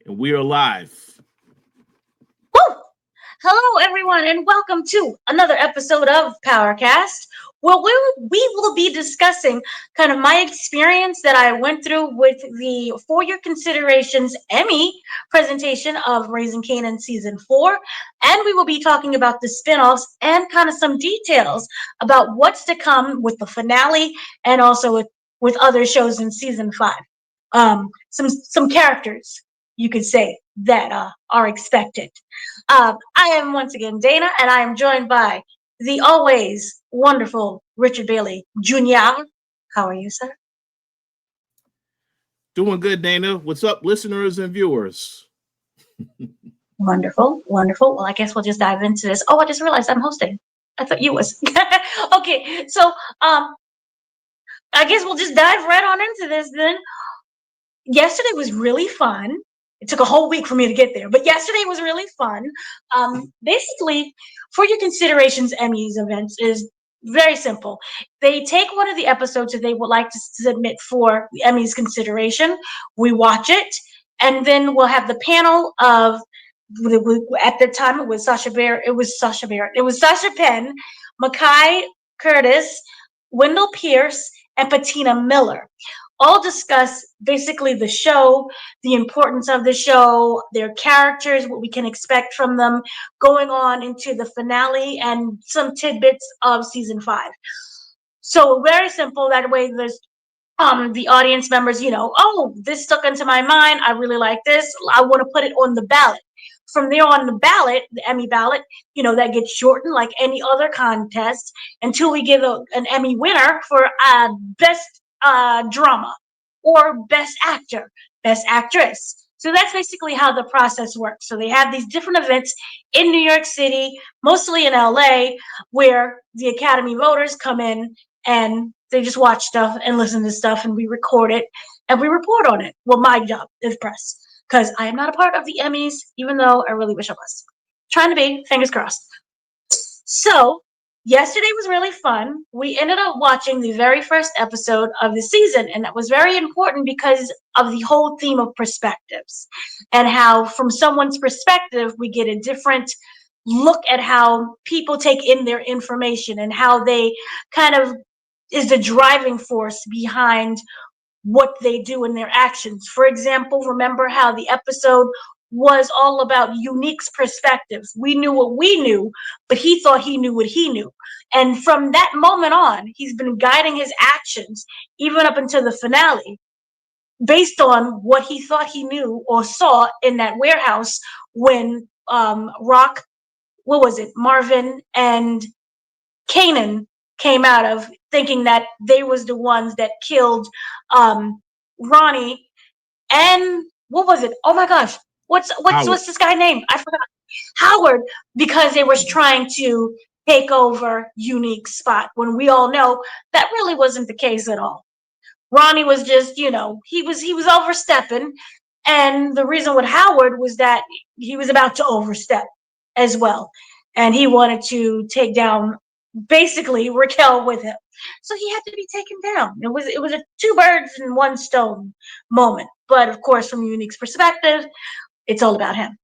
And we are live. Woo! Hello, everyone, and welcome to another episode of Powercast. Well, we will be discussing kind of my experience that I went through with the For Your Considerations Emmy presentation of Raising Kanan Season 4. And we will be talking about the spinoffs and kind of some details about what's to come with the finale and also with other shows in Season 5. Some characters, you could say, that are expected. I am once again Dana, and I am joined by the always wonderful Richard Bailey Jr. How are you, sir? Doing good, Dana. What's up, listeners and viewers? Wonderful, wonderful. Well, I guess we'll just dive into this. Oh, I just realized I'm hosting. I thought you was. Okay, so I guess we'll just dive right on into this then. Yesterday was really fun. It took a whole week for me to get there, but yesterday was really fun. Basically, For Your Considerations Emmys events is very simple. They take one of the episodes that they would like to submit for the Emmys consideration. We watch it, and then we'll have the panel of, at the time it was Sascha Penn, Mekai Curtis, Wendell Pierce, and Patina Miller. All discuss basically the show, the importance of the show, their characters, what we can expect from them, going on into the finale, and some tidbits of season 5. So very simple. That way, there's the audience members, oh, this stuck into my mind. I really like this. I want to put it on the ballot. From there on the ballot, the Emmy ballot, that gets shortened like any other contest until we give an Emmy winner for best drama or best actor, best actress. So that's basically how the process works. So they have these different events in New York City, mostly in LA, where the Academy voters come in and they just watch stuff and listen to stuff, and we record it and we report on it. Well, my job is press, because I am not a part of the Emmys, even though I really wish I was. Trying to be, fingers crossed. So yesterday was really fun. We ended up watching the very first episode of the season, and that was very important because of the whole theme of perspectives and how, from someone's perspective, we get a different look at how people take in their information and how they kind of is the driving force behind what they do in their actions. For example, remember how the episode was all about Unique's perspectives. We knew what we knew, but he thought he knew what he knew. And from that moment on, he's been guiding his actions, even up until the finale, based on what he thought he knew or saw in that warehouse when Marvin and Kanan came out of, thinking that they was the ones that killed Ronnie and what was it? Oh my gosh, what's this guy name? I forgot. Howard, because they was trying to take over Unique's spot, when we all know that really wasn't the case at all. Ronnie was just, he was overstepping, and the reason with Howard was that he was about to overstep as well, and he wanted to take down basically Raquel with him. So he had to be taken down. It was a two birds and one stone moment. But of course, from Unique's perspective, it's all about him.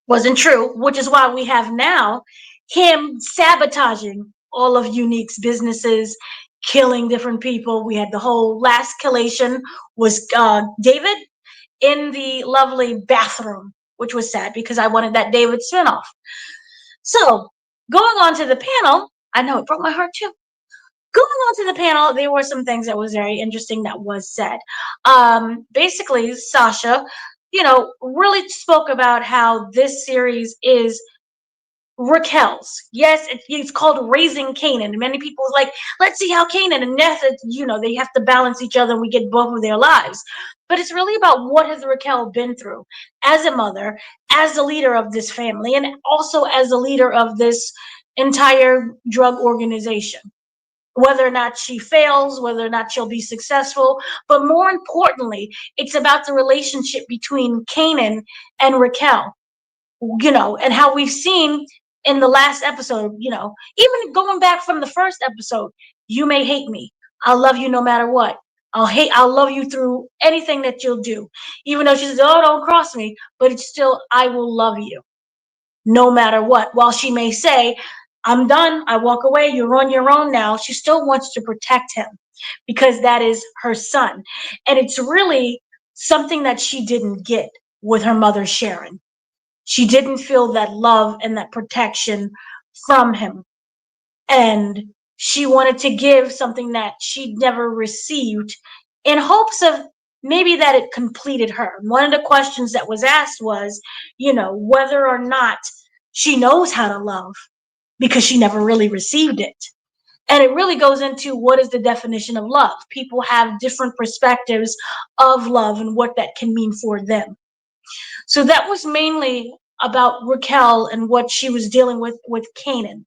Wasn't true, which is why we have now him sabotaging all of Unique's businesses, killing different people. We had the whole last Koalition was David in the lovely bathroom, which was sad because I wanted that David spinoff. So going on to the panel, I know it broke my heart too. Going on to the panel, there were some things that was very interesting that was said. Basically, Sascha, really spoke about how this series is Raquel's. Yes, it's called Raising Kanan. Many people was like, let's see how Kanan and Neth, they have to balance each other and we get both of their lives. But it's really about what has Raquel been through as a mother, as the leader of this family, and also as the leader of this entire drug organization. Whether or not she fails, whether or not she'll be successful. But more importantly, it's about the relationship between Kanan and Raquel, and how we've seen in the last episode, even going back from the first episode, you may hate me. I'll love you no matter what. I'll love you through anything that you'll do. Even though she says, oh, don't cross me, but it's still, I will love you no matter what. While she may say, I'm done, I walk away, you're on your own now, she still wants to protect him because that is her son. And it's really something that she didn't get with her mother, Sharon. She didn't feel that love and that protection from him. And she wanted to give something that she never received in hopes of maybe that it completed her. One of the questions that was asked was, whether or not she knows how to love because she never really received it. And it really goes into what is the definition of love. People have different perspectives of love and what that can mean for them. So that was mainly about Raquel and what she was dealing with Kanan.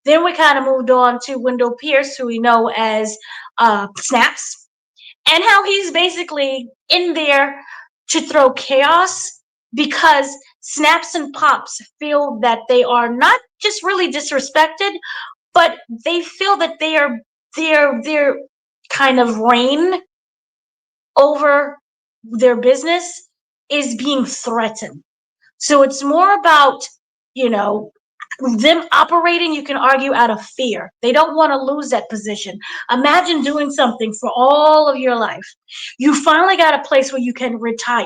Then we kind of moved on to Wendell Pierce, who we know as Snaps, and how he's basically in there to throw chaos because Snaps and Pops feel that they are not just really disrespected, but they feel that their kind of reign over their business is being threatened. So it's more about, them operating, you can argue, out of fear. They don't want to lose that position. Imagine doing something for all of your life. You finally got a place where you can retire.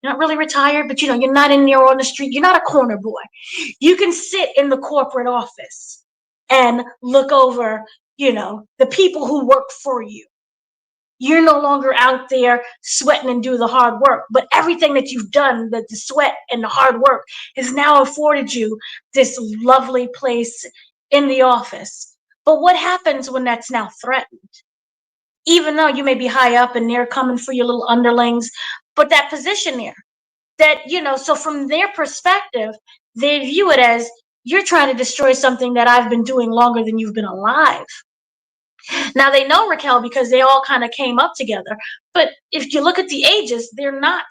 You're not really retired, but you're not in there on the street. You're not a corner boy. You can sit in the corporate office and look over, the people who work for you. You're no longer out there sweating and do the hard work, but everything that you've done, the sweat and the hard work, has now afforded you this lovely place in the office. But what happens when that's now threatened? Even though you may be high up and they're coming for your little underlings, but that position there, so from their perspective, they view it as you're trying to destroy something that I've been doing longer than you've been alive. Now they know Raquel because they all kind of came up together. But if you look at the ages, they're not,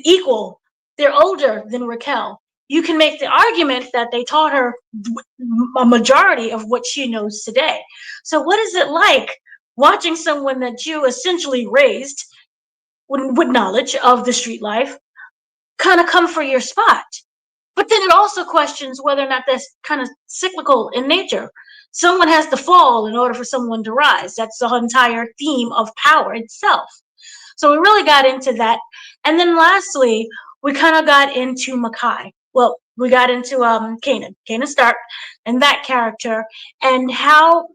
equal. They're older than Raquel. You can make the argument that they taught her a majority of what she knows today. So what is it like watching someone that you essentially raised with knowledge of the street life kind of come for your spot? But then it also questions whether or not that's kind of cyclical in nature. Someone has to fall in order for someone to rise. That's the entire theme of power itself. So we really got into that. And then lastly, we kind of got into Mekai. Well, we got into Kanan Stark, and that character, and how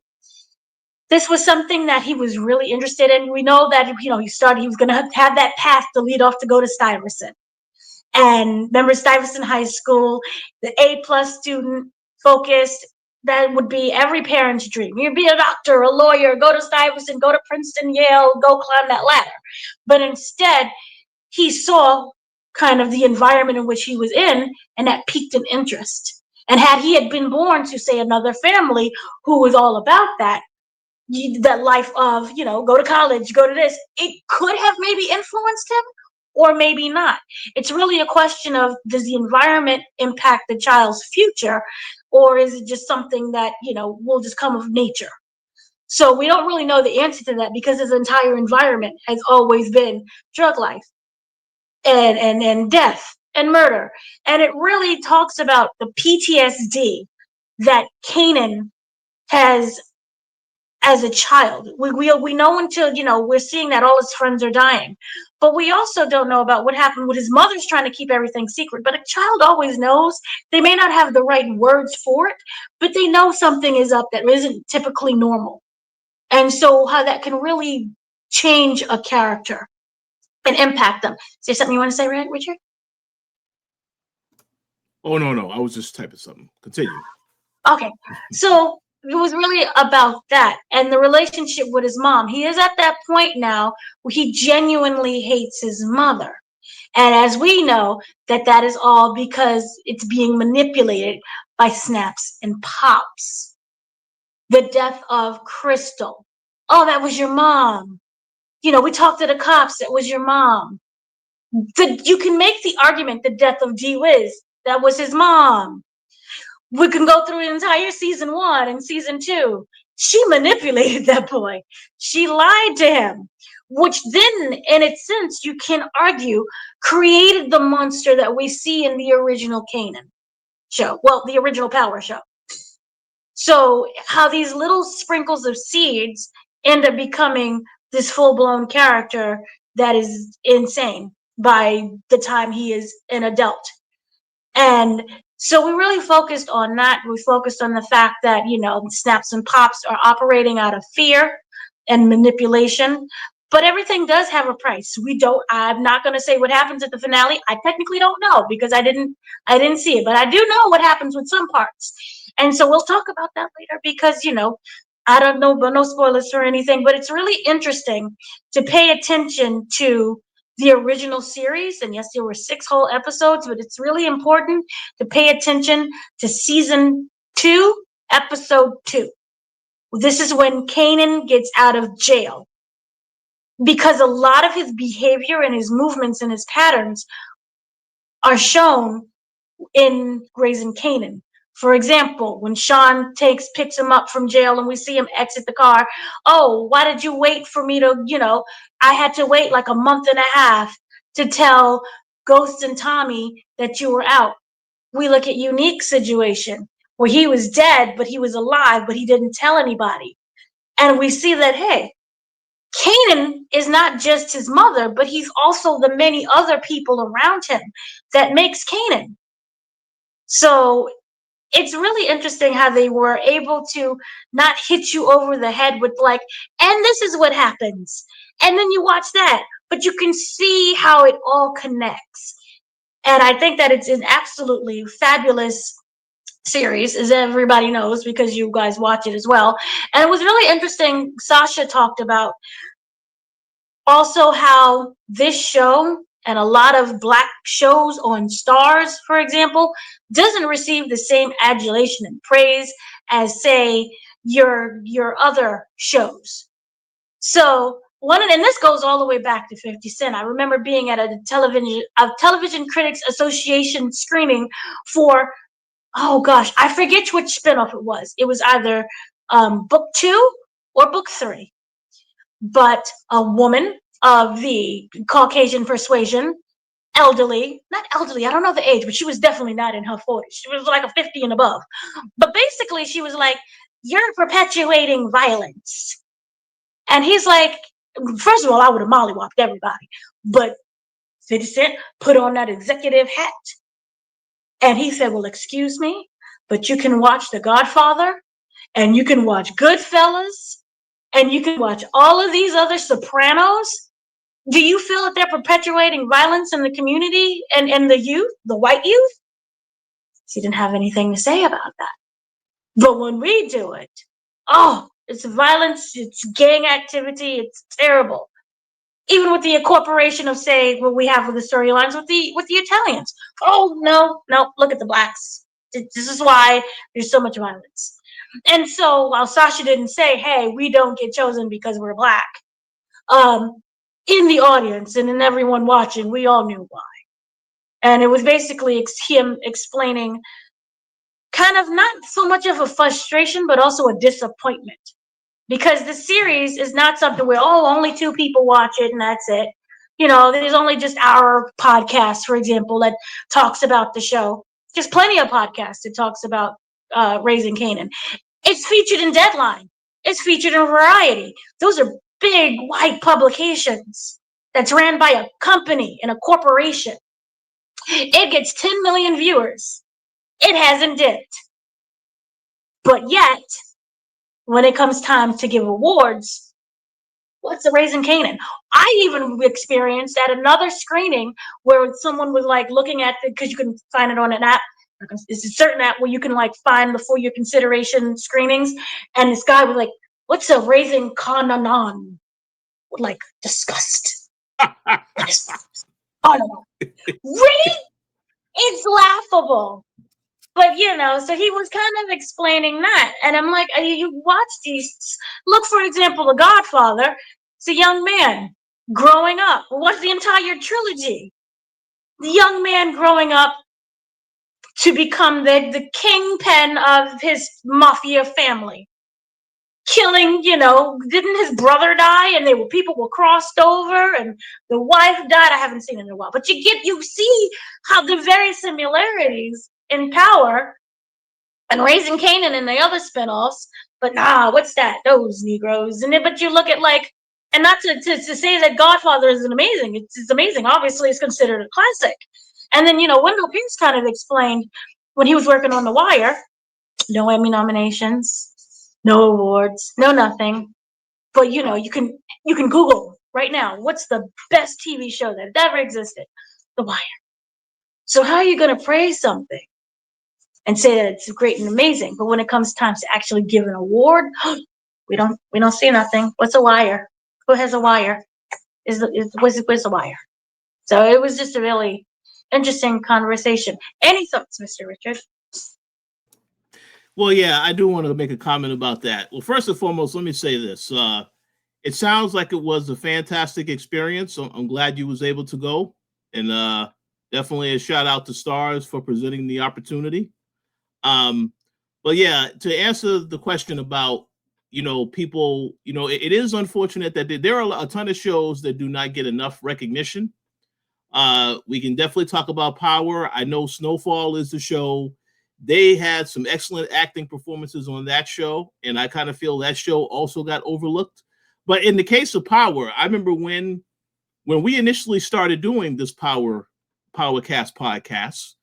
this was something that he was really interested in. We know that, he was going to have that path to lead off to go to Stuyvesant. And remember Stuyvesant High School, the A+ student focused, that would be every parent's dream. You'd be a doctor, a lawyer, go to Stuyvesant, go to Princeton, Yale, go climb that ladder. But instead, he saw kind of the environment in which he was in, and that piqued an interest. And had he had been born to, say, another family who was all about that life of, go to college, go to this, it could have maybe influenced him, or maybe not. It's really a question of, does the environment impact the child's future, or is it just something that, will just come of nature? So we don't really know the answer to that because his entire environment has always been drug life and death and murder. And it really talks about the PTSD that Kanan has as a child. We know until, we're seeing that all his friends are dying. But we also don't know about what happened with his mother's trying to keep everything secret. But a child always knows. They may not have the right words for it, but they know something is up that isn't typically normal. And so how that can really change a character and impact them. Is there something you want to say, Richard? Oh, no. I was just typing something. Continue. Okay. So it was really about that and the relationship with his mom. He is at that point now where he genuinely hates his mother. And as we know, that is all because it's being manipulated by Snaps and Pops. The death of Crystal. Oh, that was your mom. We talked to the cops. That was your mom. You can make the argument the death of D-Wiz. That was his mom. We can go through the entire season 1 and season 2. She manipulated that boy. She lied to him, which then, in its sense, you can argue, created the monster that we see in the original Kanan show. Well, the original Power show. So how these little sprinkles of seeds end up becoming this full-blown character that is insane by the time he is an adult. And so we really focused on that. We focused on the fact that, snaps and pops are operating out of fear and manipulation. But everything does have a price. I'm not going to say what happens at the finale. I technically don't know because I didn't see it, but I do know what happens with some parts. And so we'll talk about that later because, I don't know, but no spoilers or anything, but it's really interesting to pay attention to the original series. And yes, there were 6 whole episodes, but it's really important to pay attention to season 2, episode 2. This is when Kanan gets out of jail, because a lot of his behavior and his movements and his patterns are shown in Raising Kanan. For example, when Sean picks him up from jail and we see him exit the car, oh, why did you wait for me to, I had to wait like a month and a half to tell Ghost and Tommy that you were out. We look at Unique's situation where he was dead, but he was alive, but he didn't tell anybody. And we see that, hey, Kanan is not just his mother, but he's also the many other people around him that makes Kanan. So it's really interesting how they were able to not hit you over the head with like, and this is what happens. And then you watch that, but you can see how it all connects. And I think that it's an absolutely fabulous series, as everybody knows, because you guys watch it as well. And it was really interesting. Sascha talked about also how this show and a lot of Black shows on Stars, for example, doesn't receive the same adulation and praise as, say, your other shows. So and this goes all the way back to 50 Cent. I remember being at a Television Critics Association screening for, oh gosh, I forget which spinoff it was. It was either book 2 or book 3. But a woman of the Caucasian persuasion, not elderly, I don't know the age, but she was definitely not in her 40s. She was like a 50 and above. But basically, she was like, you're perpetuating violence. And he's like, first of all, I would have mollywopped everybody. But 50 Cent put on that executive hat. And he said, well, excuse me, but you can watch The Godfather, and you can watch Goodfellas, and you can watch all of these other Sopranos. Do you feel that they're perpetuating violence in the community and the youth, the white youth? She didn't have anything to say about that. But when we do it, oh, it's violence, it's gang activity, it's terrible. Even with the incorporation of, say, what we have with the storylines with the Italians. Oh, no, look at the Blacks. This is why there's so much violence. And so while Sascha didn't say, hey, we don't get chosen because we're Black, in the audience and in everyone watching, we all knew why. And it was basically him explaining kind of not so much of a frustration, but also a disappointment. Because the series is not something where, oh, only 2 people watch it and that's it. There's only just our podcast, for example, that talks about the show. There's plenty of podcasts that talks about Raising Kanan. It's featured in Deadline. It's featured in Variety. Those are big white publications that's ran by a company and a corporation. It gets 10 million viewers. It hasn't dipped. But yet, when it comes time to give awards, what's the Raising Kanan? I even experienced at another screening where someone was like looking at it, because you can find it on an app. It's a certain app where you can like find the for your consideration screenings. And this guy was like, what's a Raising Kanan? Like, disgust. I don't know. Really? It's laughable. But, so he was kind of explaining that. And I'm like, you watch these. Look, for example, The Godfather. It's a young man growing up. What's the entire trilogy? The young man growing up to become the kingpin of his mafia family. killing, didn't his brother die and people were crossed over and the wife died? I haven't seen it in a while, but you see how the very similarities in power and Raising Kanan and the other spinoffs, but what's that? Those Negroes. But you look at and not to say that Godfather isn't amazing. It's amazing. Obviously, it's considered a classic. And then, Wendell Pierce kind of explained when he was working on The Wire, no Emmy nominations, no awards, no nothing. But you can Google right now, what's the best TV show that ever existed? The Wire. So how are you going to praise something and say that it's great and amazing, but when it comes time to actually give an award, we don't see nothing. What's a wire? Who has a wire? Where's the wire? So it was just a really interesting conversation. Any thoughts, Mr. Richard? Well, yeah, I do want to make a comment about that. Well, first and foremost, let me say this. It sounds like it was a fantastic experience. So I'm glad you was able to go. And definitely a shout out to Stars for presenting the opportunity. But yeah, to answer the question about, people, it is unfortunate that there are a ton of shows that do not get enough recognition. We can definitely talk about Power. I know Snowfall is the show. They had some excellent acting performances on that show, and I kind of feel that show also got overlooked. But in the case of Power, I remember when we initially started doing this Powercast podcast,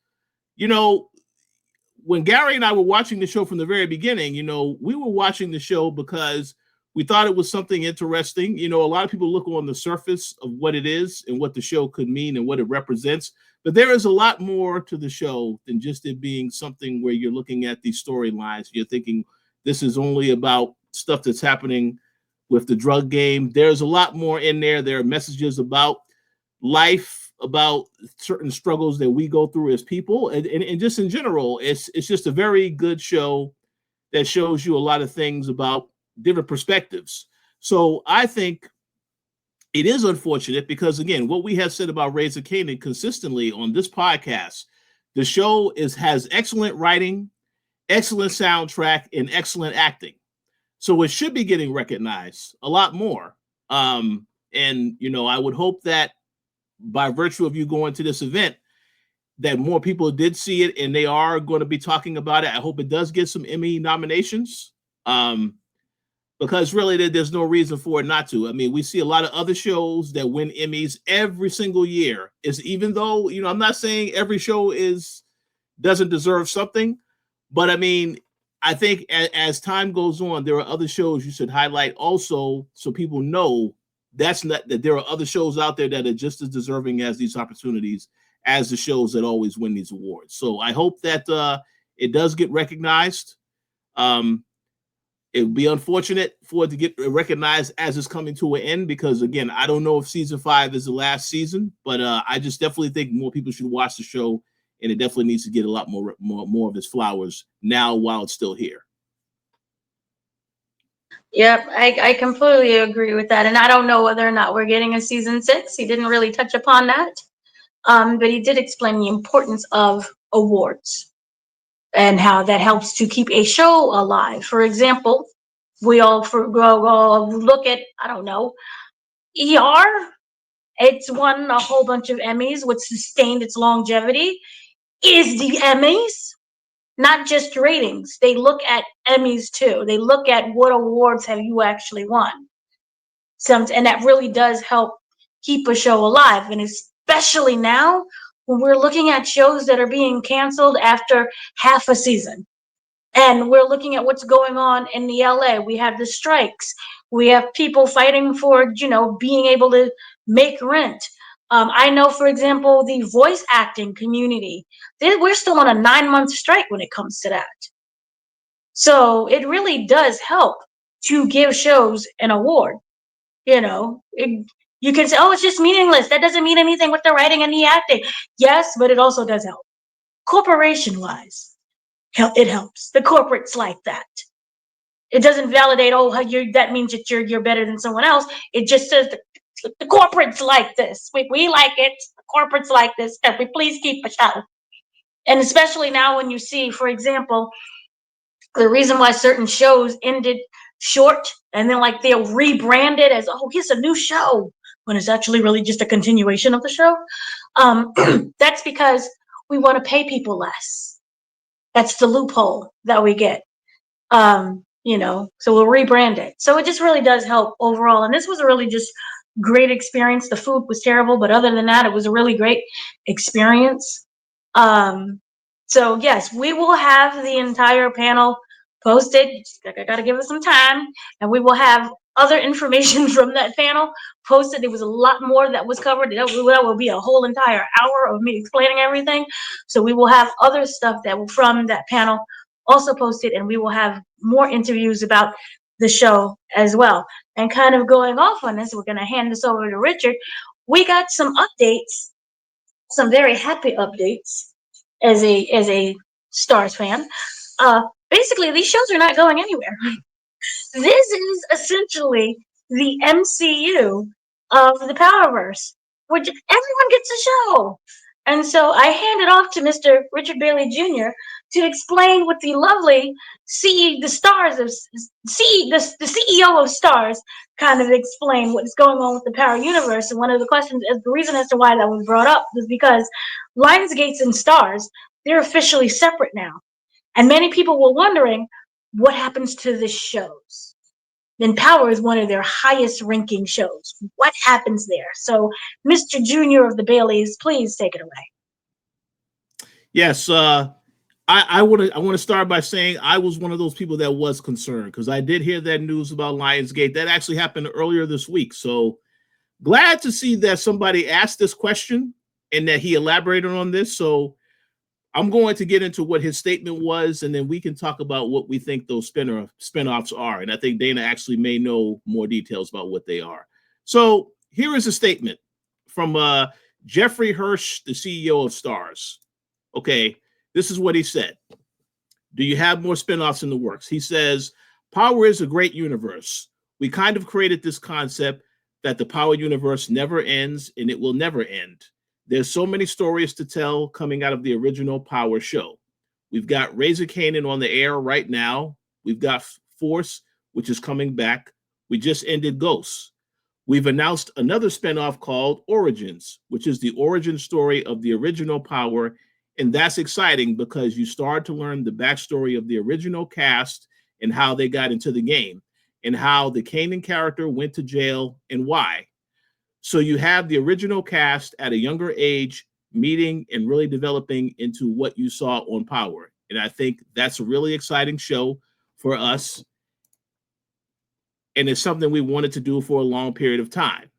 when Gary and I were watching the show from the very beginning, we were watching the show because we thought it was something interesting. A lot of people look on the surface of what it is and what the show could mean and what it represents. But there is a lot more to the show than just it being something where you're looking at these storylines. You're thinking this is only about stuff that's happening with the drug game. There's a lot more in there. There are messages about life, about certain struggles that we go through as people. And just in general, it's just a very good show that shows you a lot of things about different perspectives. So I think it is unfortunate because, again, what we have said about Raising Kanan consistently on this podcast, the show has excellent writing, excellent soundtrack, and excellent acting. So it should be getting recognized a lot more. And, I would hope that by virtue of you going to this event, that more people did see it and they are going to be talking about it. I hope it does get some Emmy nominations. Because really there's no reason for it not to. I mean, we see a lot of other shows that win Emmys every single year. Even though, I'm not saying every show doesn't deserve something, but I mean, I think as time goes on, there are other shows you should highlight also so people know that there are other shows out there that are just as deserving as these opportunities as the shows that always win these awards. So I hope that it does get recognized. It would be unfortunate for it to get recognized as it's coming to an end because, again, I don't know if season 5 is the last season, but I just definitely think more people should watch the show, and it definitely needs to get a lot more of its flowers now while it's still here. Yep, I completely agree with that, and I don't know whether or not we're getting a season 6. He didn't really touch upon that, but he did explain the importance of awards and how that helps to keep a show alive. For example, we all look at, I don't know, ER. It's won a whole bunch of Emmys, which sustained its longevity. Is the Emmys, not just ratings. They look at Emmys too. They look at what awards have you actually won. And that really does help keep a show alive. And especially now, when we're looking at shows that are being canceled after half a season. And we're looking at what's going on in the LA. We have the strikes. We have people fighting for, being able to make rent. I know, for example, the voice acting community, we're still on a 9-month strike when it comes to that. So it really does help to give shows an award. You can say, oh, it's just meaningless. That doesn't mean anything with the writing and the acting. Yes, but it also does help. Corporation-wise, it helps. The corporates like that. It doesn't validate, that means that you're better than someone else. It just says the corporates like this. We like it. The corporates like this. Can we please keep a show? And especially now when you see, for example, the reason why certain shows ended short, and then like they'll rebrand it as, oh, here's a new show, when it's actually really just a continuation of the show. That's because we want to pay people less. That's the loophole that we get. So we'll rebrand it. So it just really does help overall. And this was a really just great experience. The food was terrible, but other than that, it was a really great experience. So yes, we will have the entire panel posted. I gotta give it some time, and we will have other information from that panel posted. There was a lot more that was covered. That will be a whole entire hour of me explaining everything. So we will have other stuff that from that panel also posted, and we will have more interviews about the show as well. And kind of going off on this, we're going to hand this over to Richard. We got some updates, some very happy updates as a Stars fan. Basically, these shows are not going anywhere. This is essentially the MCU of the Powerverse, which everyone gets a show. And so I hand it off to Mr. Richard Bailey Jr. to explain what the lovely the CEO of Stars kind of explain what's going on with the Power Universe. And one of the questions, the reason as to why that was brought up was because Lionsgate and Stars, they're officially separate now. And many people were wondering what happens to the shows. Then Power is one of their highest ranking shows. What happens there? So, Mr. Junior of the Baileys, please take it away. Yes, I want to start by saying I was one of those people that was concerned because I did hear that news about Lionsgate. That actually happened earlier this week. So glad to see that somebody asked this question and that he elaborated on this. So I'm going to get into what his statement was, and then we can talk about what we think those spinoffs are. And I think Dana actually may know more details about what they are. So here is a statement from Jeffrey Hirsch, the CEO of Stars. Okay, this is what he said. Do you have more spinoffs in the works? He says, Power is a great universe. We kind of created this concept that the Power universe never ends and it will never end. There's so many stories to tell coming out of the original Power show. We've got Raising Kanan on the air right now. We've got Force, which is coming back. We just ended Ghosts. We've announced another spinoff called Origins, which is the origin story of the original Power. And that's exciting because you start to learn the backstory of the original cast and how they got into the game and how the Kanan character went to jail and why. So you have the original cast at a younger age meeting and really developing into what you saw on Power. And I think that's a really exciting show for us. And it's something we wanted to do for a long period of time.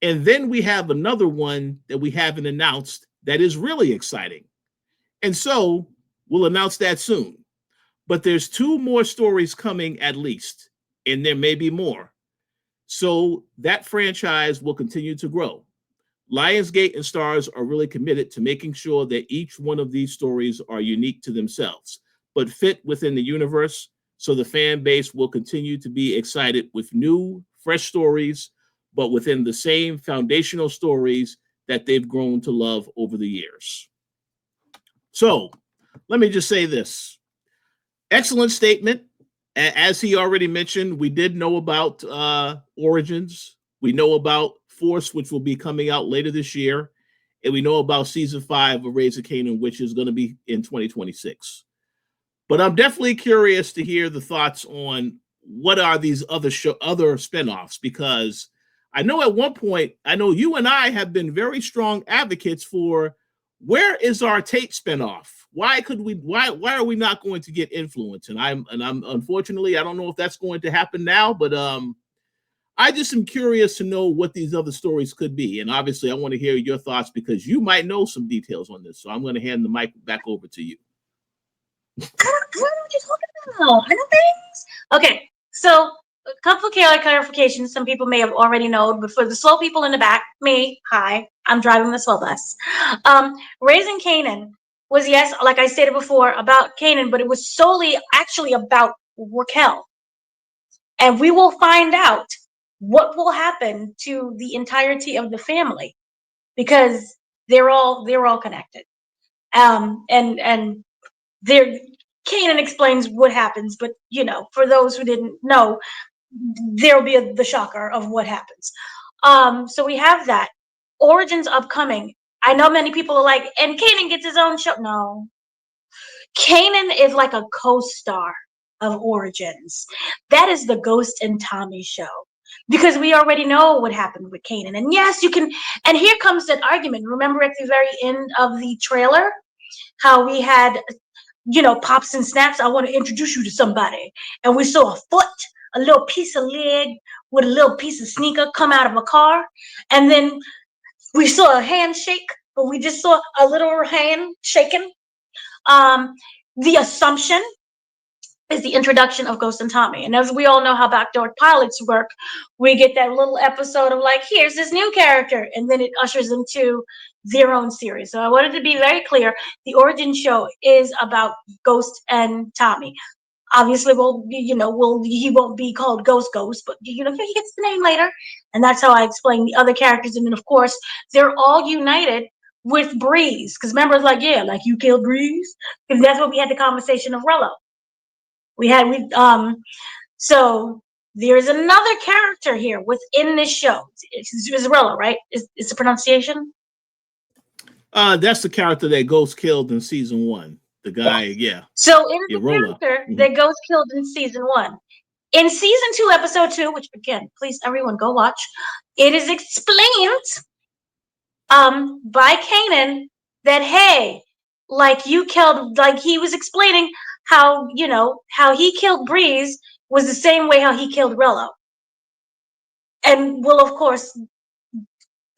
And then we have another one that we haven't announced that is really exciting. And so we'll announce that soon. But there's 2 more stories coming at least, and there may be more. So that franchise will continue to grow. Lionsgate and Stars are really committed to making sure that each one of these stories are unique to themselves, but fit within the universe, so the fan base will continue to be excited with new, fresh stories, but within the same foundational stories that they've grown to love over the years. So let me just say this. Excellent statement. As he already mentioned, we did know about Origins. We know about Force, which will be coming out later this year. And we know about season 5 of Raising Kanan, which is going to be in 2026. But I'm definitely curious to hear the thoughts on what are these other spinoffs, because I know at one point, I know you and I have been very strong advocates for where is our Tate spinoff? Why are we not going to get Influence? And I'm unfortunately, I don't know if that's going to happen now, but I just am curious to know what these other stories could be. And obviously I want to hear your thoughts because you might know some details on this. So I'm going to hand the mic back over to you. I don't know what you're talking about. I know things. Okay, so a couple of clarifications. Some people may have already known, but for the slow people in the back, me, hi, I'm driving the slow bus. Raising Kanan was, yes, like I stated before, about Kanan, but it was solely actually about Raquel. And we will find out what will happen to the entirety of the family because they're all connected. And Kanan explains what happens, but for those who didn't know, there'll be the shocker of what happens. So we have that. Origins upcoming. I know many people are like, and Kanan gets his own show. No. Kanan is like a co-star of Origins. That is the Ghost and Tommy show. Because we already know what happened with Kanan. And yes, you can, and here comes that argument. Remember at the very end of the trailer, how we had, pops and snaps, I want to introduce you to somebody. And we saw a foot, a little piece of leg with a little piece of sneaker come out of a car. And then we saw a handshake, but we just saw a little hand shaking. The assumption is the introduction of Ghost and Tommy. And as we all know how backdoor pilots work, we get that little episode of like, here's this new character, and then it ushers into their own series. So I wanted to be very clear. The origin show is about Ghost and Tommy. Obviously, he won't be called Ghost, but he gets the name later. And that's how I explain the other characters. And then of course, they're all united with Breeze. Because remember, it's like, yeah, like you killed Breeze. Because that's what we had the conversation of Rello. So there's another character here within this show. It's Rello, right? Is the pronunciation? That's the character that Ghost killed in season 1. The guy, yeah. So it is the character that Ghost killed in season 1. In season 2, episode 2, which again, please everyone go watch, it is explained by Kanan that, hey, like you killed, like he was explaining how he killed Breeze was the same way how he killed Rello. And will, of course,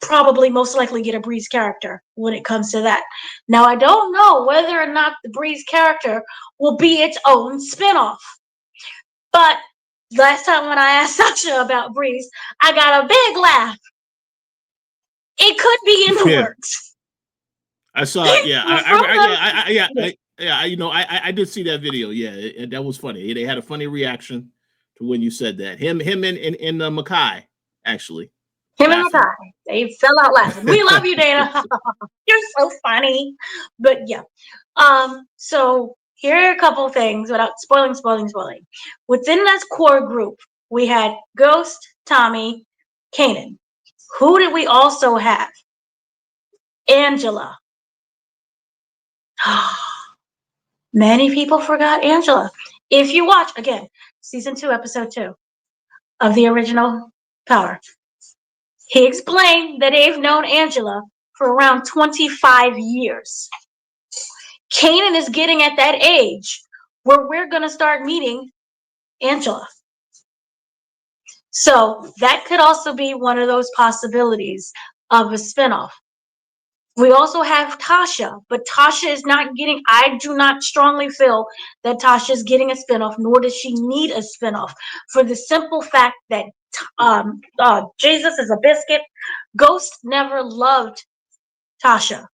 probably most likely get a Breeze character when it comes to that. Now, I don't know whether or not the Breeze character will be its own spinoff. But last time when I asked Sascha about Breeze, I got a big laugh. It could be in the works. I saw, yeah, I did see that video. Yeah, that was funny. They had a funny reaction to when you said that. Him and Mekai, actually. Him and Mekai, they fell out laughing. We love you, Dana. You're so funny. But yeah, so here are a couple things without spoiling. Within this core group, we had Ghost, Tommy, Kanan. Who did we also have? Angela. Many people forgot Angela. If you watch, again, season 2, episode 2 of the original Power, he explained that they've known Angela for around 25 years. Kanan is getting at that age where we're going to start meeting Angela. So that could also be one of those possibilities of a spinoff. We also have Tasha, but Tasha is not getting, I do not strongly feel that Tasha is getting a spinoff, nor does she need a spinoff, for the simple fact that Jesus is a biscuit. Ghost never loved Tasha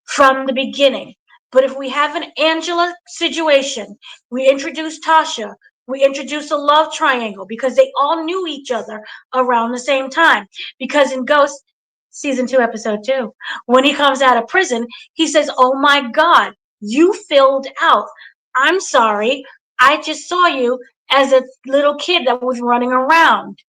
from the beginning. But if we have an Angela situation, we introduce Tasha, we introduce a love triangle because they all knew each other around the same time. Because in Ghost, season 2, episode 2, when he comes out of prison, he says, oh my God, you filled out. I'm sorry. I just saw you as a little kid that was running around.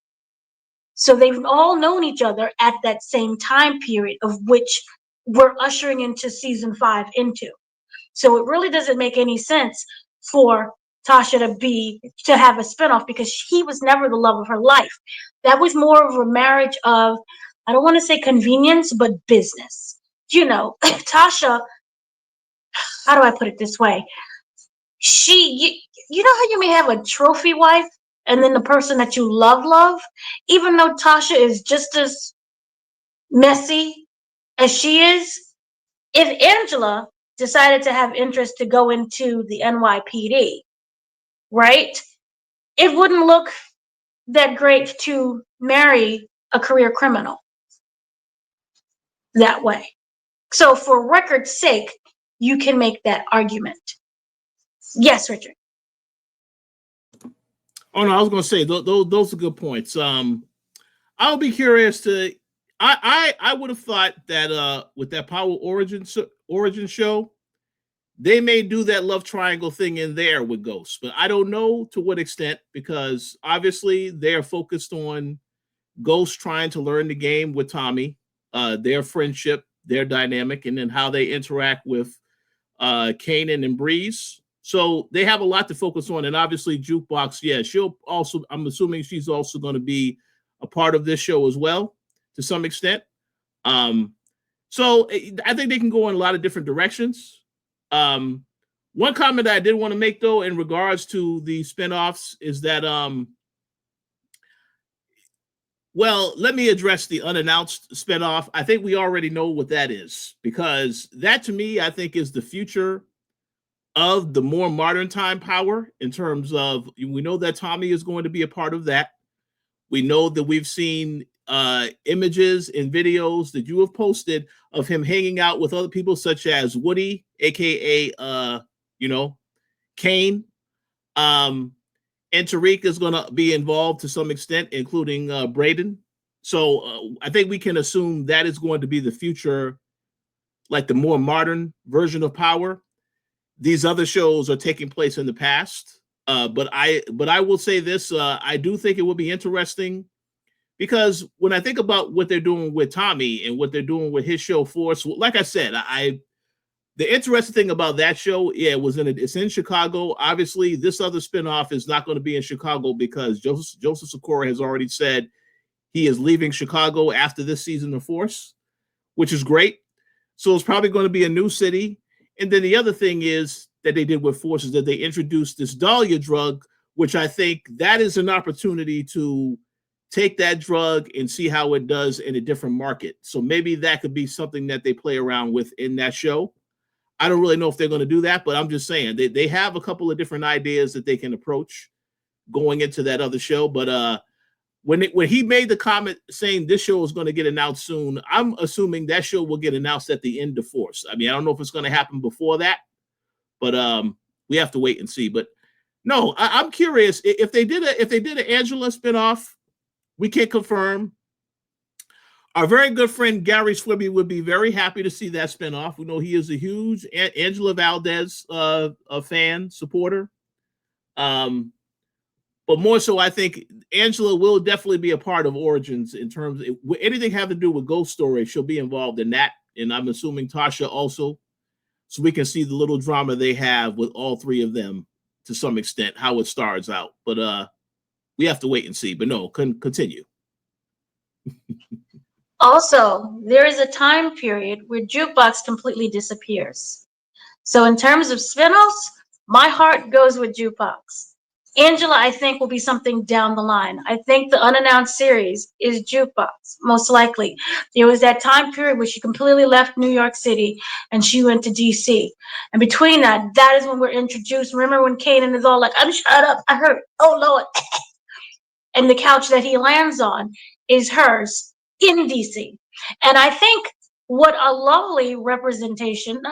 So they've all known each other at that same time period, of which we're ushering into season 5 into. So it really doesn't make any sense for Tasha to have a spinoff, because he was never the love of her life. That was more of a marriage of, I don't want to say convenience, but business. Tasha, how do I put it this way? You know how you may have a trophy wife and then the person that you love, even though Tasha is just as messy as she is, if Angela decided to have interest to go into the NYPD, right, it wouldn't look that great to marry a career criminal that way. So for record's sake, you can make that argument. Yes, Richard. Oh no, I was going to say those are good points. I'll be curious to. I would have thought that with that Power Origin show, they may do that love triangle thing in there with Ghost, but I don't know to what extent, because obviously they're focused on Ghost trying to learn the game with Tommy, their friendship, their dynamic, and then how they interact with Kanan and Breeze. So they have a lot to focus on. And obviously Jukebox, yeah, she'll also, I'm assuming she's also going to be a part of this show as well to some extent. So I think they can go in a lot of different directions. One comment that I did want to make, though, in regards to the spinoffs is that, well, let me address the unannounced spinoff. I think we already know what that is, because that, to me, I think is the future of the more modern time power, in terms of, we know that Tommy is going to be a part of that. We know that we've seen images and videos that you have posted of him hanging out with other people such as Woody, aka Kane, and Tariq is going to be involved to some extent, including Braden. So I think we can assume that is going to be the future, like the more modern version of Power. These other shows are taking place in the past. But I will say this, I do think it will be interesting, because when I think about what they're doing with Tommy and what they're doing with his show Force, like I said, the interesting thing about that show, yeah, it's in Chicago. Obviously, this other spinoff is not going to be in Chicago, because Joseph Sikora has already said he is leaving Chicago after this season of Force, which is great. So it's probably going to be a new city. And then the other thing is that they did with Force is that they introduced this Dahlia drug, which I think that is an opportunity to take that drug and see how it does in a different market. So maybe that could be something that they play around with in that show. I don't really know if they're going to do that, but I'm just saying they have a couple of different ideas that they can approach going into that other show. But when he made the comment saying this show is going to get announced soon, I'm assuming that show will get announced at the end of Force. I mean, I don't know if it's going to happen before that, but we have to wait and see. But no, I'm curious if they did an Angela spinoff. We can't confirm. Our very good friend Gary Swibby would be very happy to see that spinoff. We know he is a huge Angela Valdez fan, supporter. But more so, I think Angela will definitely be a part of Origins in terms of anything have to do with Ghost Story. She'll be involved in that. And I'm assuming Tasha also. So we can see the little drama they have with all three of them to some extent, how it starts out. But we have to wait and see. But no, continue. Also, there is a time period where Jukebox completely disappears. So in terms of spinoffs, my heart goes with Jukebox. Angela, I think, will be something down the line. I think the unannounced series is Jukebox, most likely. There was that time period where she completely left New York City and she went to DC. And between that is when we're introduced. Remember when Kanan is all like, I'm shut up, I hurt, oh Lord. And the couch that he lands on is hers in DC. And I think what a lovely representation,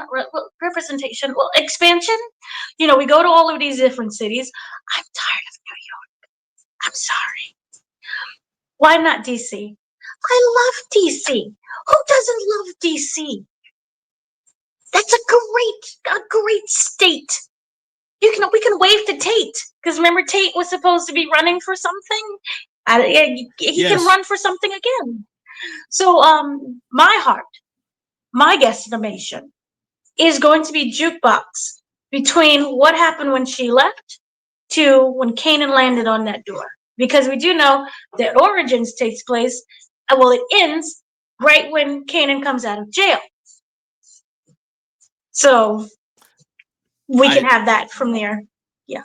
expansion. You know, we go to all of these different cities. I'm tired of New York. I'm sorry. Why not DC? I love DC. Who doesn't love DC? That's a great state. We can wave to Tate, because remember Tate was supposed to be running for something. He Yes. can run for something again. So my heart, my guesstimation is going to be Jukebox between what happened when she left to when Kanan landed on that door. Because we do know that Origins takes place, well, it ends right when Kanan comes out of jail. So we can have that from there. Yeah.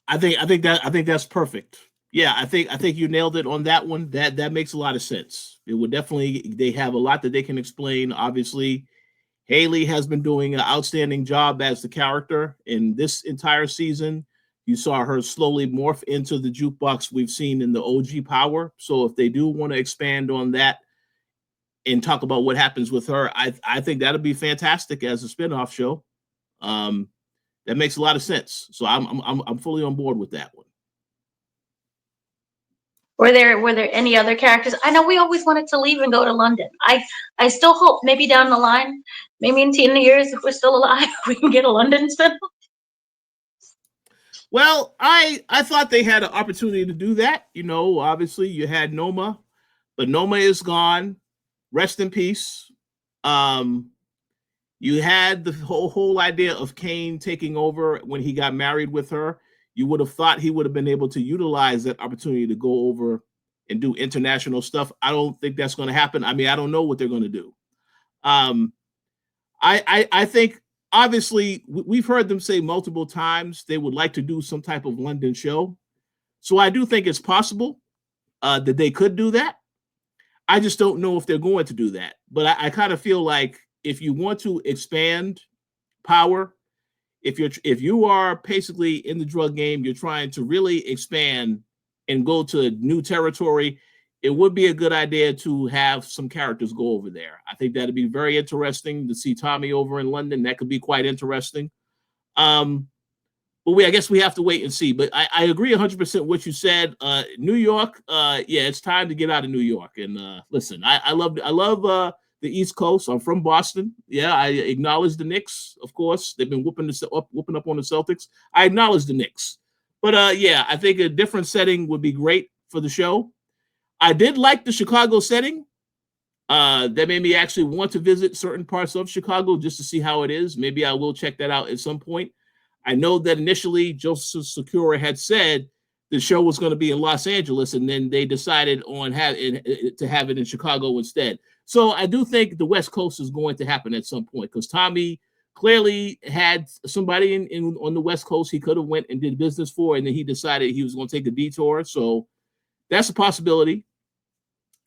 I think that's perfect. Yeah, I think you nailed it on that one. That makes a lot of sense. It would definitely, they have a lot that they can explain. Obviously, Haley has been doing an outstanding job as the character in this entire season. You saw her slowly morph into the Jukebox we've seen in the OG Power. So if they do want to expand on that and talk about what happens with her, I think that'll be fantastic as a spinoff show. That makes a lot of sense. So I'm fully on board with that one. Were there any other characters? I know we always wanted to leave and go to London. I still hope maybe down the line maybe in 10 years, if we're still alive, we can get a London spinoff. Well, I thought they had an opportunity to do that. You know, obviously you had Noma, but Noma is gone. Rest in peace. You had the whole idea of Kane taking over when he got married with her. You would have thought he would have been able to utilize that opportunity to go over and do international stuff. I don't think that's going to happen. I mean, I don't know what they're going to do. I think obviously we've heard them say multiple times they would like to do some type of London show. So I do think it's possible that they could do that. I just don't know if they're going to do that. But I kind of feel like if you want to expand power, if you are basically in the drug game, you're trying to really expand and go to new territory, it would be a good idea to have some characters go over there. I think that'd be very interesting to see Tommy over in London. That could be quite interesting. But I guess we have to wait and see. But I agree 100% what you said. New York, yeah, it's time to get out of New York. And listen, I love the East Coast. I'm from Boston. Yeah, I acknowledge the Knicks, of course. They've been whooping up on the Celtics. I acknowledge the Knicks. But yeah, I think a different setting would be great for the show. I did like the Chicago setting. That made me actually want to visit certain parts of Chicago just to see how it is. Maybe I will check that out at some point. I know that initially Joseph Sikora had said the show was going to be in Los Angeles, and then they decided on to have it in Chicago instead. So I do think the West Coast is going to happen at some point because Tommy clearly had somebody on the West Coast he could have went and did business for, and then he decided he was going to take a detour. So that's a possibility.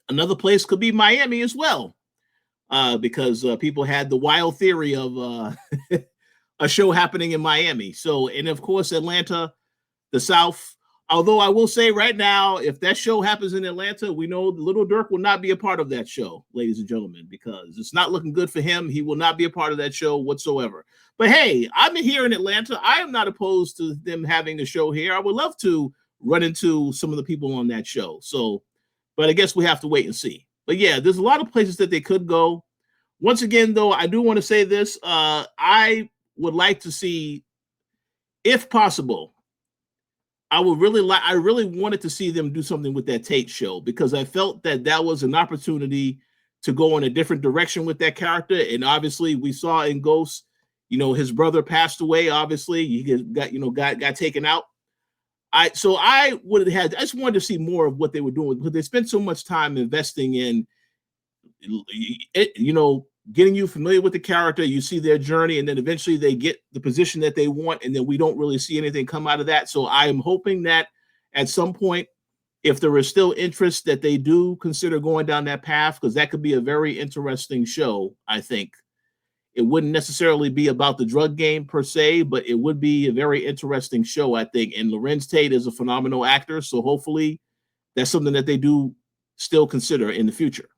Another place could be Miami as well, because people had the wild theory of a show happening in Miami. So, and of course, Atlanta, the South. Although I will say right now, if that show happens in Atlanta, we know Little Dirk will not be a part of that show, ladies and gentlemen, because it's not looking good for him. He will not be a part of that show whatsoever. But hey, I'm here in Atlanta. I am not opposed to them having the show here. I would love to run into some of the people on that show. So, but I guess we have to wait and see. But yeah, there's a lot of places that they could go. Once again, though, I do want to say this. I would like to see, if possible, I really wanted to see them do something with that Tate show because I felt that was an opportunity to go in a different direction with that character. And obviously we saw in Ghost, his brother passed away. Obviously he got taken out. I just wanted to see more of what they were doing because they spent so much time investing in it, getting you familiar with the character. You see their journey, and then eventually they get the position that they want, and then we don't really see anything come out of that. So I am hoping that at some point, if there is still interest, that they do consider going down that path, because that could be a very interesting show. I think it wouldn't necessarily be about the drug game per se, but it would be a very interesting show, I think. And Lorenz Tate is a phenomenal actor, so hopefully that's something that they do still consider in the future.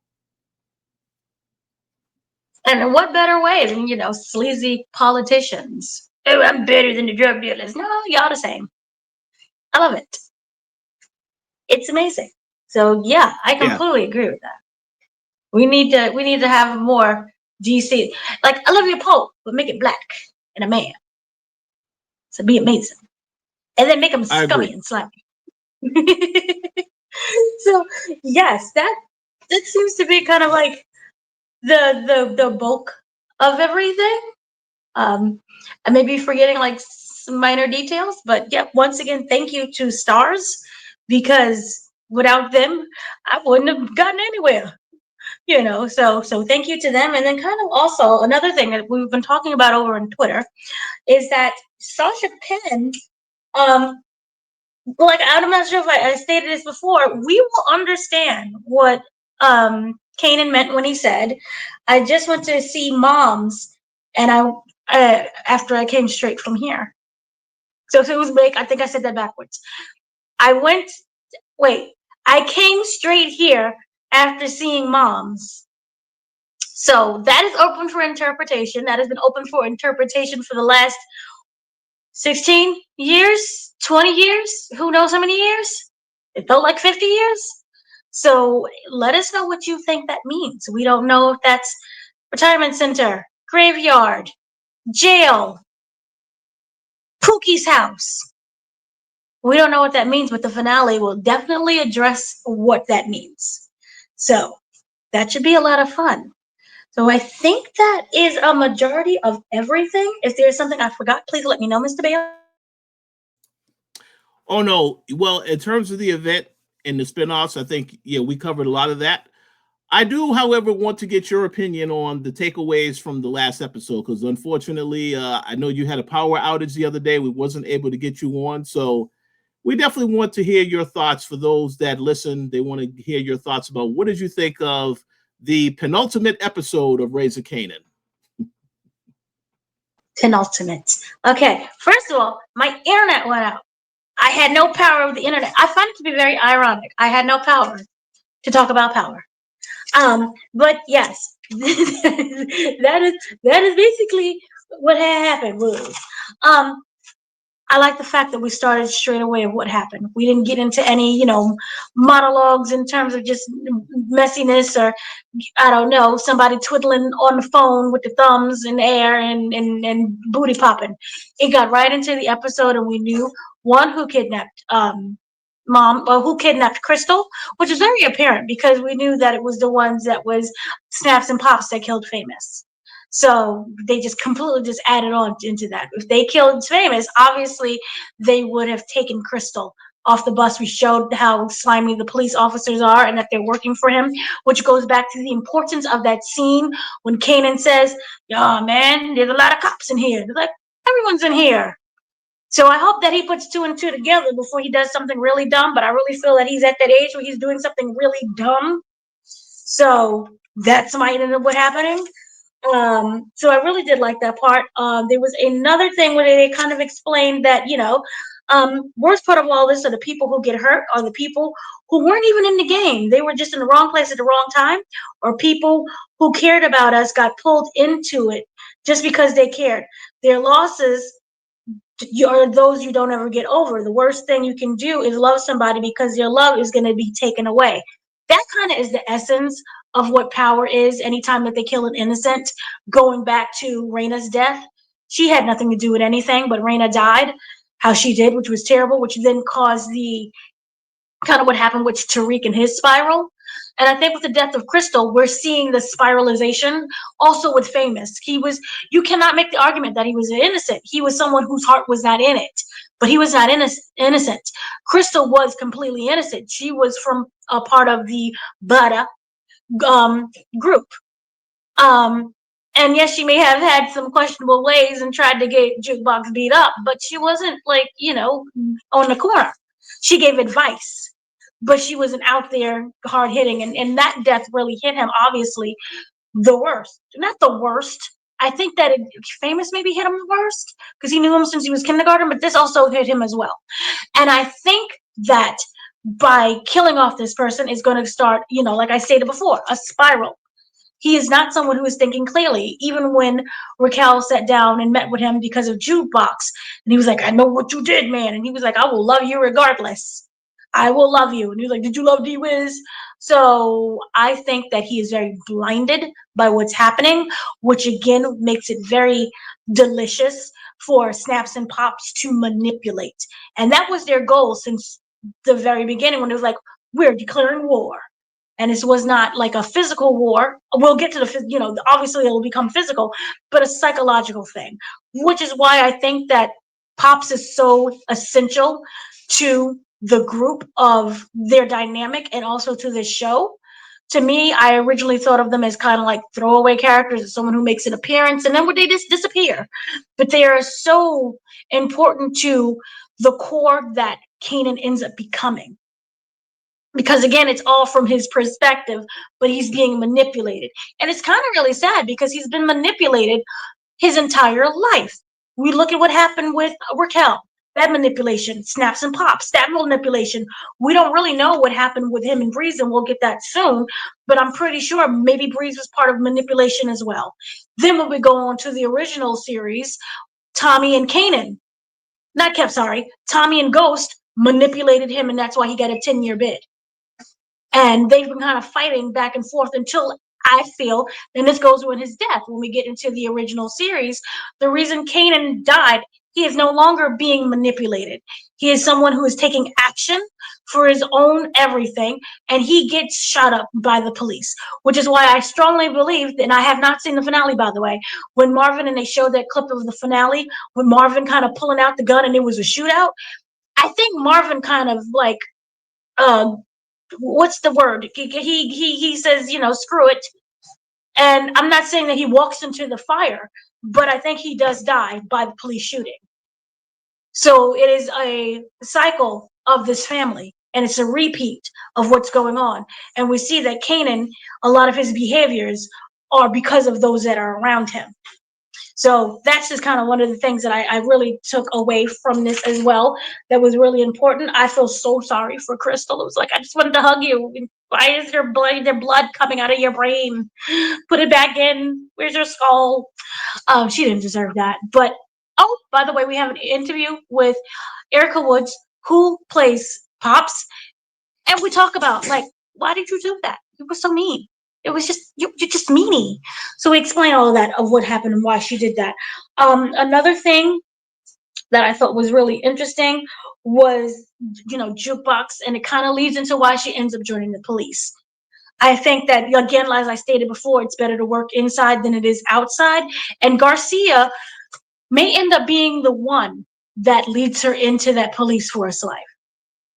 And what better way than, sleazy politicians? Oh, I'm better than the drug dealers. No, y'all the same. I love it. It's amazing. So yeah, I completely agree with that. We need to have more DC. Like Olivia Pope, but make it black and a man. So be amazing. And then make them scummy and slimy. So yes, that seems to be kind of like the bulk of everything. I may be forgetting like some minor details, but yeah, once again, thank you to Stars, because without them, I wouldn't have gotten anywhere. So thank you to them. And then kind of also another thing that we've been talking about over on Twitter is that Sascha Penn, like I'm not sure if I stated this before, we will understand what Kanan meant when he said, I just went to see moms, and after I came straight from here. So if it was like, I think I said that backwards. I came straight here after seeing moms. So that is open for interpretation. That has been open for interpretation for the last 16 years, 20 years, who knows how many years? It felt like 50 years. So let us know what you think that means. We don't know if that's retirement center, graveyard, jail, Pookie's house. We don't know what that means, but the finale will definitely address what that means. So that should be a lot of fun. So I think that is a majority of everything. If there's something I forgot, please let me know, Mr. Bale. Oh, no. Well, in terms of the event and the spinoffs, I think, we covered a lot of that. I do, however, want to get your opinion on the takeaways from the last episode, because unfortunately, I know you had a power outage the other day. We wasn't able to get you on. So we definitely want to hear your thoughts. For those that listen, they want to hear your thoughts about what did you think of the penultimate episode of Raising Kanan? Penultimate. Okay, first of all, my internet went out. I had no power with the internet. I find it to be very ironic. I had no power to talk about power. But yes, that is basically what had happened. Was I like the fact that we started straight away of what happened. We didn't get into any, monologues in terms of just messiness or, I don't know, somebody twiddling on the phone with the thumbs in the air and booty popping. It got right into the episode, and we knew who kidnapped Mom, or who kidnapped Crystal, which is very apparent because we knew that it was the ones that was Snaps and Pops that killed Famous. So they just completely just added on into that. If they killed Famous, obviously they would have taken Crystal off the bus. We showed how slimy the police officers are and that they're working for him, which goes back to the importance of that scene when Kanan says, "Yeah, man, there's a lot of cops in here." They're like, "Everyone's in here." So I hope that he puts two and two together before he does something really dumb. But I really feel that he's at that age where he's doing something really dumb. So that's might end up what happening. So I really did like that part. There was another thing where they kind of explained that, worst part of all this are the people who get hurt are the people who weren't even in the game. They were just in the wrong place at the wrong time, or people who cared about us got pulled into it just because they cared. Their losses are those you don't ever get over. The worst thing you can do is love somebody because your love is going to be taken away. That kind of is the essence of what power is. Anytime that they kill an innocent, going back to Raina's death, she had nothing to do with anything, but Raina died how she did, which was terrible, which then caused the kind of what happened with Tariq and his spiral. And I think with the death of Crystal, we're seeing the spiralization also with Famous. You cannot make the argument that he was innocent. He was someone whose heart was not in it, but he was not innocent. Crystal was completely innocent. She was from a part of the Bada group. And yes, she may have had some questionable ways and tried to get Jukebox beat up, but she wasn't on the corner. She gave advice, but she wasn't out there hard hitting. And that death really hit him, obviously, the worst. Not the worst. I think that Famous maybe hit him the worst because he knew him since he was kindergarten, but this also hit him as well. And I think that by killing off this person is going to start, like I stated before, a spiral. He is not someone who is thinking clearly. Even when Raquel sat down and met with him because of Jukebox, and he was like, "I know what you did, man." And he was like, "I will love you regardless. I will love you." And he was like, "Did you love D-Wiz?" So I think that he is very blinded by what's happening, which again makes it very delicious for Snaps and Pops to manipulate. And that was their goal since the very beginning, when it was like, "We're declaring war." And this was not like a physical war. We'll get to obviously it'll become physical, but a psychological thing, which is why I think that Pops is so essential to the group of their dynamic and also to this show. To me, I originally thought of them as kind of like throwaway characters, as someone who makes an appearance and then would they just disappear. But they are so important to the core that Kanan ends up becoming. Because again, it's all from his perspective, but he's being manipulated. And it's kind of really sad because he's been manipulated his entire life. We look at what happened with Raquel, that manipulation, Snaps and Pops, that manipulation. We don't really know what happened with him and Breeze, and we'll get that soon, but I'm pretty sure maybe Breeze was part of manipulation as well. Then when we go on to the original series, Tommy and Kanan, Tommy and Ghost manipulated him, and that's why he got a 10-year bid. And they've been kind of fighting back and forth until I feel, and this goes with his death when we get into the original series, the reason Kanan died, he is no longer being manipulated. He is someone who is taking action for his own everything, and he gets shot up by the police, which is why I strongly believe, and I have not seen the finale, by the way, when Marvin, and they showed that clip of the finale, when Marvin kind of pulling out the gun and it was a shootout, I think Marvin kind of like, what's the word? He says, screw it. And I'm not saying that he walks into the fire, but I think he does die by the police shooting. So it is a cycle of this family, and it's a repeat of what's going on. And we see that Kanan, a lot of his behaviors are because of those that are around him. So that's just kind of one of the things that I really took away from this as well. That was really important. I feel so sorry for Crystal. It was like, I just wanted to hug you. Why is there blood coming out of your brain? Put it back in. Where's your skull? She didn't deserve that. But, oh, by the way, we have an interview with Erica Woods, who plays Pops. And we talk about, like, why did you do that? You were so mean. It was just, you're just meanie. So we explain all of that, of what happened and why she did that. Another thing that I thought was really interesting was, Jukebox, and it kind of leads into why she ends up joining the police. I think that, again, as I stated before, it's better to work inside than it is outside. And Garcia may end up being the one that leads her into that police force life.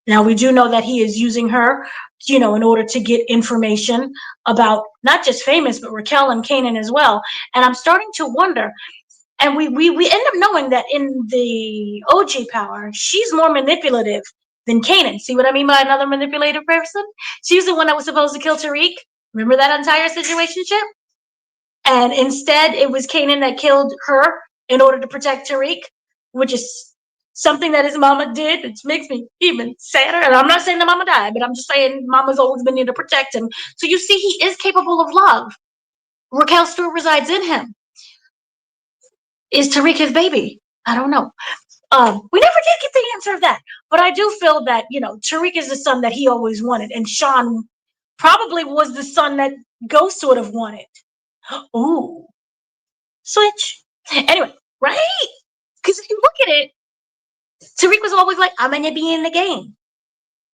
Now, we do know that he is using her, in order to get information about not just Famous, but Raquel and Kanan as well. And I'm starting to wonder, and we end up knowing that in the OG Power, she's more manipulative than Kanan. See what I mean by another manipulative person? She's the one that was supposed to kill Tariq. Remember that entire situationship? And instead, it was Kanan that killed her in order to protect Tariq, which is something that his mama did. It makes me even sadder. And I'm not saying the mama died, but I'm just saying mama's always been there to protect him. So you see, he is capable of love. Raquel Stewart resides in him. Is Tariq his baby? I don't know. We never did get the answer of that. But I do feel that, Tariq is the son that he always wanted. And Sean probably was the son that Ghost would have wanted. Ooh. Switch. Anyway, right? Because if you look at it, Tariq was always like, I'm going to be in the game.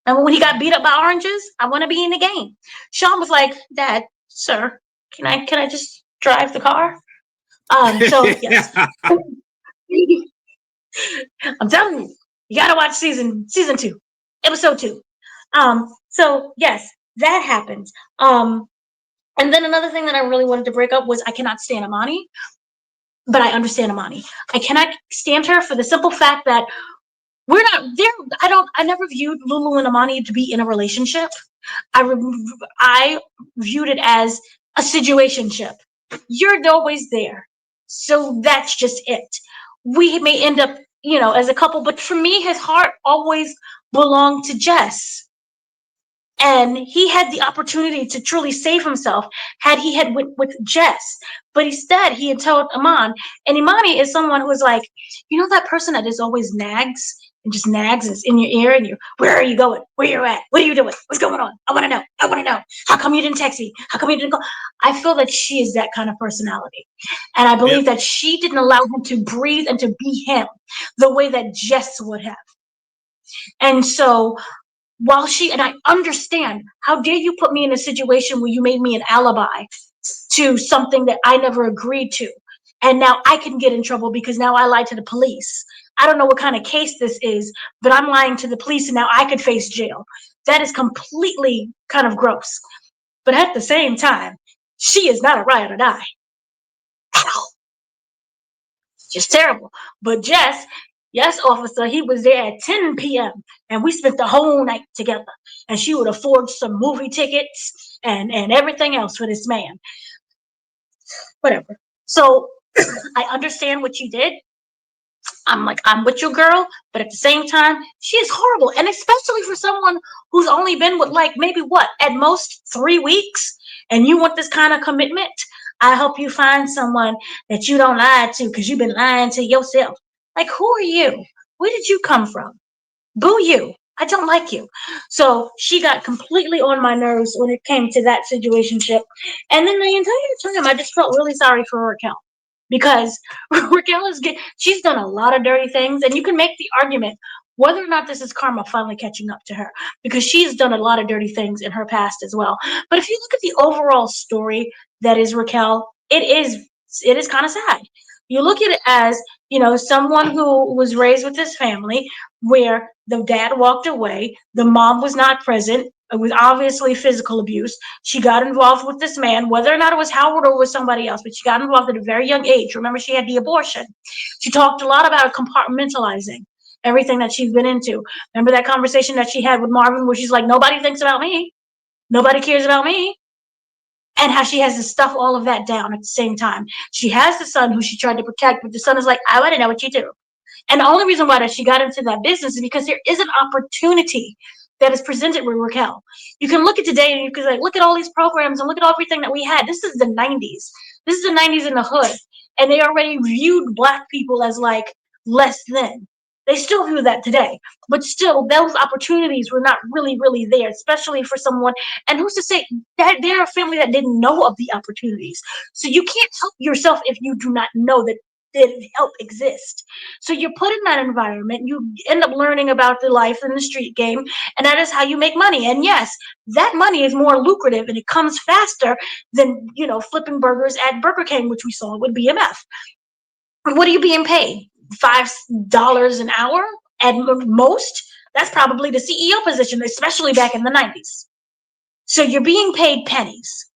And when he got beat up by oranges, I want to be in the game. Sean was like, Dad, sir, can I just drive the car? So, yes. I'm telling you, you got to watch season 2, episode 2. So, yes, that happens. And then another thing that I really wanted to break up was I cannot stand Amani, but I understand Amani. I cannot stand her for the simple fact that we're not there. I never viewed Lulu and Amani to be in a relationship. I viewed it as a situationship. You're always there. So that's just it. We may end up, as a couple, but for me, his heart always belonged to Jess. And he had the opportunity to truly save himself had he had with Jess. But instead, he had told Iman. And Imani is someone who is like, that person that just always nags and just nags is in your ear and where are you going? Where you at? What are you doing? What's going on? I want to know. I want to know. How come you didn't text me? How come you didn't call? I feel that she is that kind of personality. And I believe that she didn't allow him to breathe and to be him the way that Jess would have. And so while and I understand, how dare you put me in a situation where you made me an alibi to something that I never agreed to. And now I can get in trouble because now I lied to the police. I don't know what kind of case this is, but I'm lying to the police and now I could face jail. That is completely kind of gross. But at the same time, she is not a ride or die at all. Just terrible. But Jess, yes, officer, he was there at 10 p.m. and we spent the whole night together. And she would afford some movie tickets and everything else for this man. Whatever. So I understand what you did. I'm with you, girl. But at the same time, she is horrible. And especially for someone who's only been with maybe at most 3 weeks. And you want this kind of commitment. I hope you find someone that you don't lie to because you've been lying to yourself. Who are you? Where did you come from? Boo you. I don't like you. So she got completely on my nerves when it came to that situationship. And then the entire time, I just felt really sorry for Raquel because Raquel she's done a lot of dirty things, and you can make the argument whether or not this is karma finally catching up to her because she's done a lot of dirty things in her past as well. But if you look at the overall story that is Raquel, it is kind of sad. You look at it as, someone who was raised with this family where the dad walked away, the mom was not present. It was obviously physical abuse. She got involved with this man, whether or not it was Howard or was somebody else, but she got involved at a very young age. Remember, she had the abortion. She talked a lot about compartmentalizing everything that she's been into. Remember that conversation that she had with Marvin where she's like, nobody thinks about me. Nobody cares about me. And how she has to stuff all of that down at the same time. She has the son who she tried to protect, but the son is like, I want to know what you do. And the only reason why that she got into that business is because there is an opportunity that is presented with Raquel. You can look at today and you can look at all these programs and look at everything that we had. This is the 90s. This is the 90s in the hood. And they already viewed Black people as like less than. They still view that today. But still, those opportunities were not really, really there, especially for someone. And who's to say that they're a family that didn't know of the opportunities? So you can't help yourself if you do not know that help exist. So you're put in that environment, you end up learning about the life in the street game, and that is how you make money. And yes, that money is more lucrative and it comes faster than flipping burgers at Burger King, which we saw with BMF. What are you being paid? $5 an hour at most? That's probably the CEO position, especially back in the 90s. So you're being paid pennies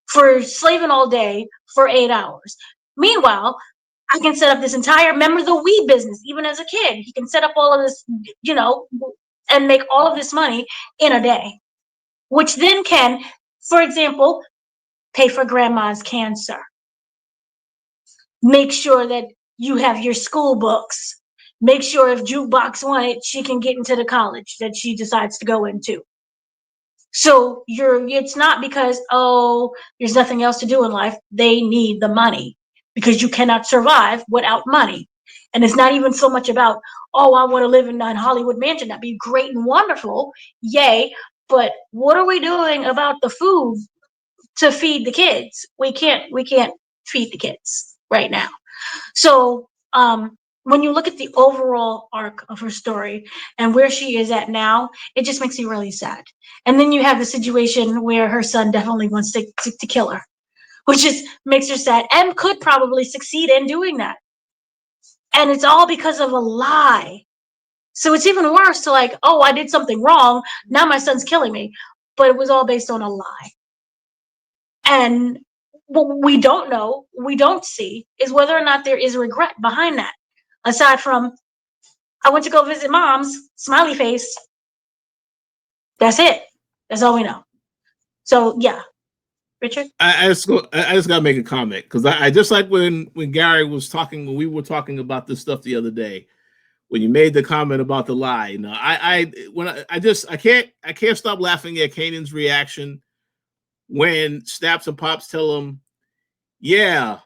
for slaving all day for 8 hours. Meanwhile, I can set up this entire, remember the Wii business, even as a kid. He can set up all of this, and make all of this money in a day, which then can, for example, pay for grandma's cancer. Make sure that you have your school books. Make sure if Jukebox wanted, she can get into the college that she decides to go into. So it's not because, there's nothing else to do in life. They need the money because you cannot survive without money. And it's not even so much about, I want to live in a Hollywood mansion. That'd be great and wonderful. Yay. But what are we doing about the food to feed the kids? We can't feed the kids right now. So, when you look at the overall arc of her story and where she is at now, it just makes me really sad. And then you have the situation where her son definitely wants to kill her, which just makes her sad and could probably succeed in doing that. And it's all because of a lie. So it's even worse to I did something wrong. Now my son's killing me. But it was all based on a lie. And what we don't know, we don't see, is whether or not there is regret behind that. Aside from, I went to go visit mom's, smiley face. That's it. That's all we know. So yeah, Richard. I just gotta make a comment because I just like when Gary was talking, when we were talking about this stuff the other day, when you made the comment about the lie. I can't stop laughing at Kanan's reaction when Snaps and Pops tell him, yeah,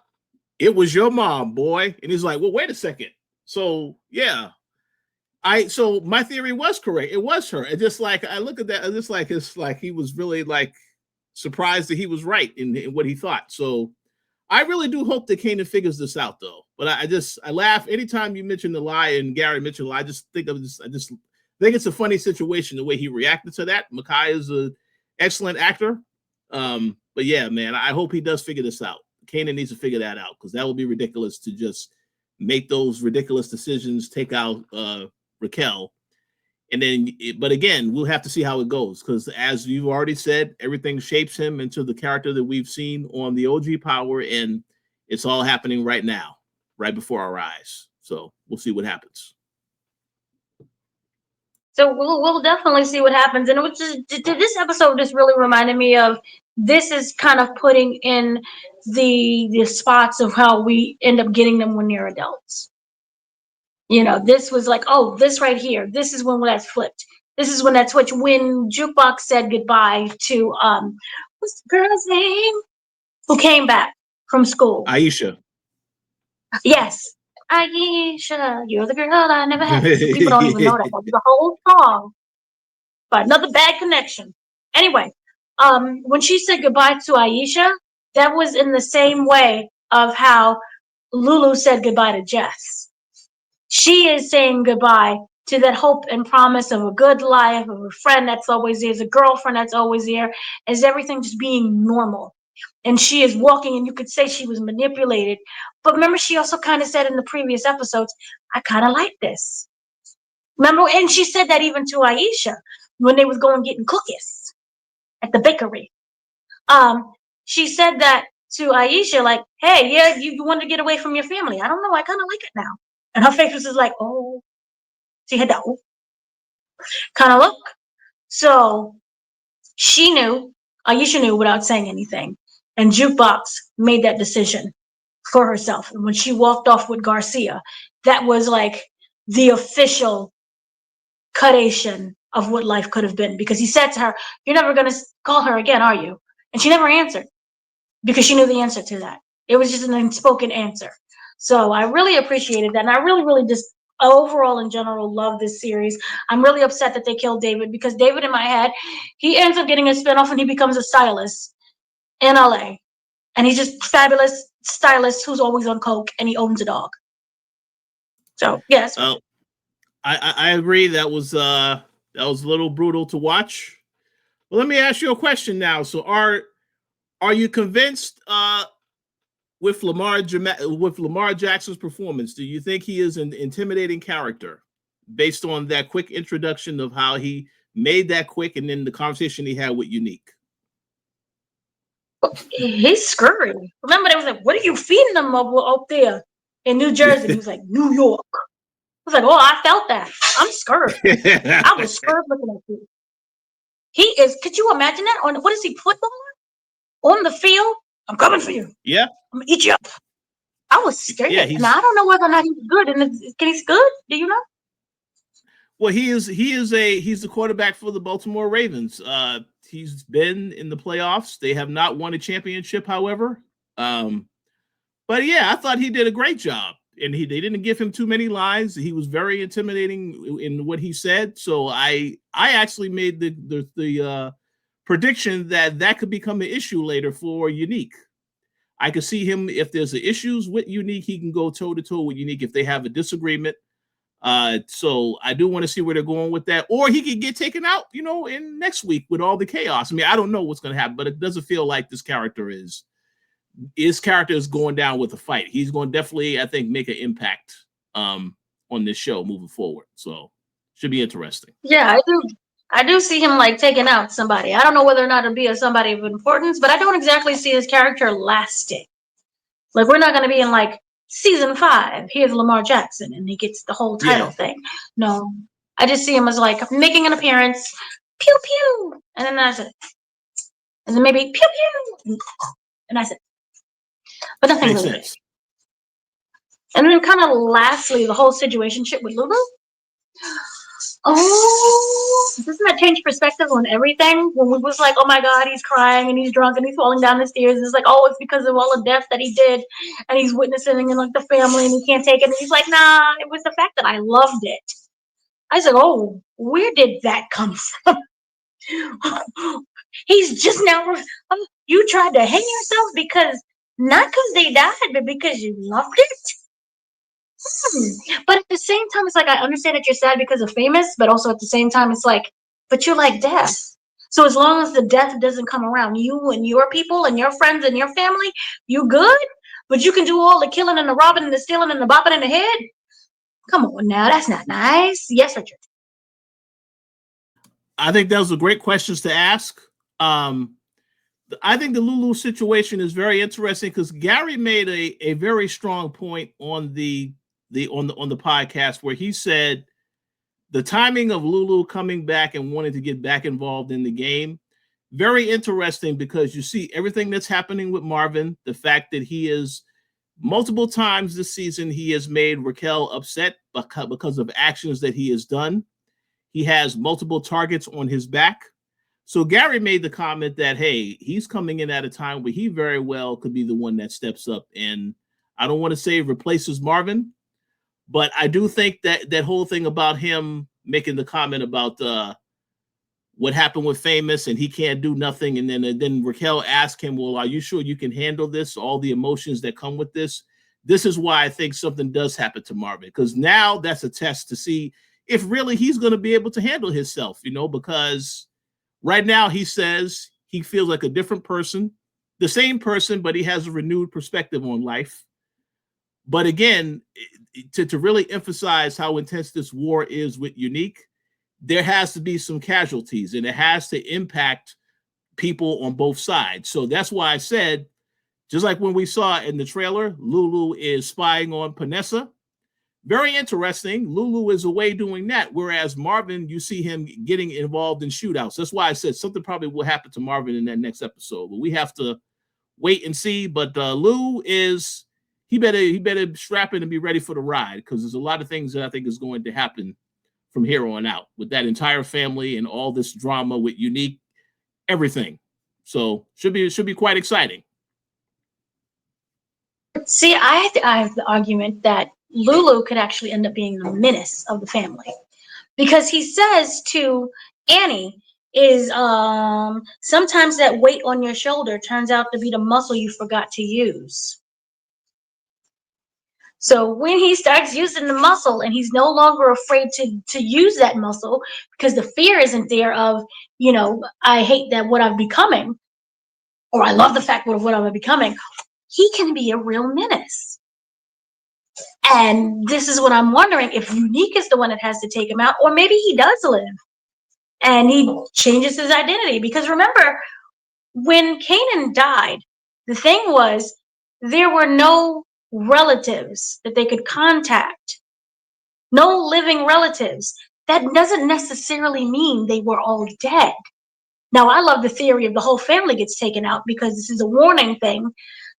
it was your mom, boy. And he's like, well, wait a second. So yeah, so my theory was correct. It was her. And just like I look at that, it's like he was really surprised that he was right in what he thought. So I really do hope that Kanan figures this out, though. But I laugh anytime you mention the lie and Gary mentioned the lie. I just think it's a funny situation the way he reacted to that. Mekai is an excellent actor. But yeah, man, I hope he does figure this out. Kanan needs to figure that out because that would be ridiculous to just make those ridiculous decisions, take out Raquel. And then, but again, we'll have to see how it goes because as you've already said, everything shapes him into the character that we've seen on the OG Power, and it's all happening right now, right before our eyes. So we'll see what happens. So we'll definitely see what happens. And this episode just really reminded me of, this is kind of putting in the spots of how we end up getting them when they're adults. This was this right here. This is when that's flipped. This is when that switch. When Jukebox said goodbye to what's the girl's name who came back from school? Aisha. Yes, Aisha, you're the girl I never had. So people don't even know that. The whole song Another bad connection. Anyway, when she said goodbye to Aisha, that was in the same way of how Lulu said goodbye to Jess. She is saying goodbye to that hope and promise of a good life, of a friend that's always there, a girlfriend that's always there, as everything just being normal. And she is walking, and you could say she was manipulated. But remember, she also kind of said in the previous episodes, I kind of like this. Remember, and she said that even to Aisha when they was going getting cookies at the bakery. She said that to Aisha, like, hey, yeah, you wanted to get away from your family. I don't know, I kind of like it now. And her face was just like, oh, she had that kind of look. So she knew, Aisha knew without saying anything. And Jukebox made that decision for herself. And when she walked off with Garcia, that was like the official Koalition of what life could have been. Because he said to her, you're never going to call her again, are you? And she never answered because she knew the answer to that. It was just an unspoken answer. So I really appreciated that. And I really, really just overall in general love this series. I'm really upset that they killed David because David in my head, he ends up getting a spinoff and he becomes a stylist in LA. And he's just fabulous stylist who's always on coke and he owns a dog. So yes. Oh, I agree. That was a little brutal to watch. Well, let me ask you a question now. So are you convinced with Lamar Jackson's performance? Do you think he is an intimidating character based on that quick introduction of how he made that quick and then the conversation he had with Unique? He's scurry. Remember, they was like, what are you feeding them up there in New Jersey? He was like, New York. I was like, oh, I felt that. I'm scared. I was scared looking at you. He is, could you imagine that? On what is he, football? On the field? I'm coming for you. Yeah. I'm gonna eat you up. I was scared. Yeah, and I don't know whether or not he's good. And he's good? Do you know? Well, he's the quarterback for the Baltimore Ravens. He's been in the playoffs. They have not won a championship, however. But yeah, I thought he did a great job. And they didn't give him too many lines. He was very intimidating in what he said. So I actually made the prediction that could become an issue later for Unique. I could see him, if there's issues with Unique, he can go toe-to-toe with Unique if they have a disagreement. So I do want to see where they're going with that. Or he could get taken out, in next week with all the chaos. I mean, I don't know what's going to happen, but it doesn't feel like his character is going down with a fight. He's going to definitely, I think, make an impact on this show moving forward. So should be interesting. Yeah, I do see him like taking out somebody. I don't know whether or not it'll be somebody of importance, but I don't exactly see his character lasting. Like, we're not going to be in like season 5. Here's Lamar Jackson and he gets the whole title thing. No, I just see him as like making an appearance, pew pew, and then that's it. And then maybe pew pew, and that's it. But nothing really big. And then kind of lastly, the whole situationship with Lulu. Oh, doesn't that change perspective on everything? When we was like, oh my God, he's crying and he's drunk and he's falling down the stairs. It's like, oh, it's because of all the death that he did. And he's witnessing and like the family and he can't take it. And he's like, nah, it was the fact that I loved it. I said, oh, where did that come from? He's just now, you tried to hang yourself not because they died, but because you loved it? But at the same time, it's like, I understand that you're sad because of famous, but also at the same time, it's like, but you like death. So as long as the death doesn't come around you and your people and your friends and your family, you good? But you can do all the killing and the robbing and the stealing and the bopping in the head? Come on now, that's not nice. Yes, Richard. I think those are great questions to ask. I think the Lulu situation is very interesting because Gary made a very strong point on the podcast where he said the timing of Lulu coming back and wanting to get back involved in the game, very interesting because you see everything that's happening with Marvin, the fact that he is multiple times this season, he has made Raquel upset because of actions that he has done. He has multiple targets on his back. So Gary made the comment that, hey, he's coming in at a time where he very well could be the one that steps up. And I don't want to say replaces Marvin, but I do think that whole thing about him making the comment about what happened with Famous, and he can't do nothing. And then Raquel asked him, well, are you sure you can handle this? All the emotions that come with this. This is why I think something does happen to Marvin, because now that's a test to see if really he's going to be able to handle himself, because right now he says he feels like a different person, the same person, but he has a renewed perspective on life. But again, to really emphasize how intense this war is with Unique, there has to be some casualties, and it has to impact people on both sides. So that's why I said, just like when we saw in the trailer, Lulu is spying on Panessa. Very interesting. Lulu is away doing that, whereas Marvin, you see him getting involved in shootouts. That's why I said something probably will happen to Marvin in that next episode, but we have to wait and see. But Lou is, he better strap in and be ready for the ride, because there's a lot of things that I think is going to happen from here on out with that entire family and all this drama with Unique, everything. So should be quite exciting. See, I have the argument that Lulu could actually end up being the menace of the family, because he says to Annie is sometimes that weight on your shoulder turns out to be the muscle you forgot to use. So when he starts using the muscle and he's no longer afraid to use that muscle, because the fear isn't there of, I hate that what I'm becoming, or I love the fact of what I'm becoming, he can be a real menace. And this is what I'm wondering, if Unique is the one that has to take him out, or maybe he does live and he changes his identity. Because remember, when Kanan died, the thing was there were no relatives that they could contact, no living relatives. That doesn't necessarily mean they were all dead. Now, I love the theory of the whole family gets taken out, because this is a warning thing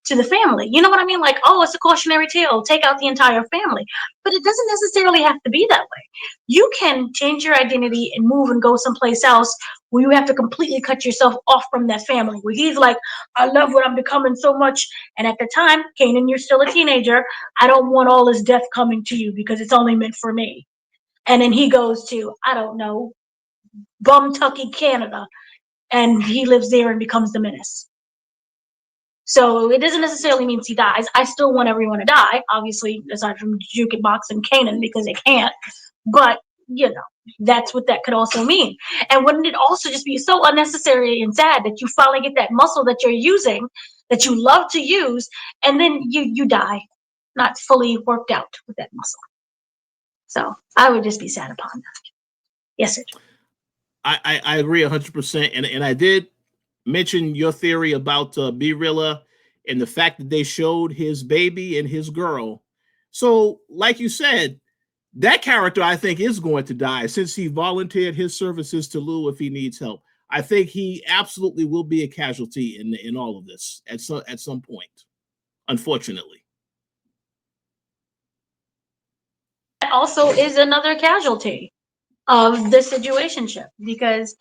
to the family. You know what I mean? Like, oh, it's a cautionary tale, take out the entire family. But it doesn't necessarily have to be that way. You can change your identity and move and go someplace else where you have to completely cut yourself off from that family, where he's like, I love what I'm becoming so much. And at the time, Kanan, you're still a teenager. I don't want all this death coming to you because it's only meant for me. And then he goes to, I don't know, Bumtucky, Canada, and he lives there and becomes the menace. So it doesn't necessarily mean he dies. I still want everyone to die, obviously, aside from Jukebox and Kanan, because they can't. But, that's what that could also mean. And wouldn't it also just be so unnecessary and sad that you finally get that muscle that you're using, that you love to use, and then you die, not fully worked out with that muscle. So I would just be sad upon that. Yes, sir. I agree 100%. And I did mention your theory about B-Rilla and the fact that they showed his baby and his girl. So, like you said, that character, I think, is going to die, since he volunteered his services to Lou if he needs help. I think he absolutely will be a casualty in all of this at some point, unfortunately. That also is another casualty of this situationship, because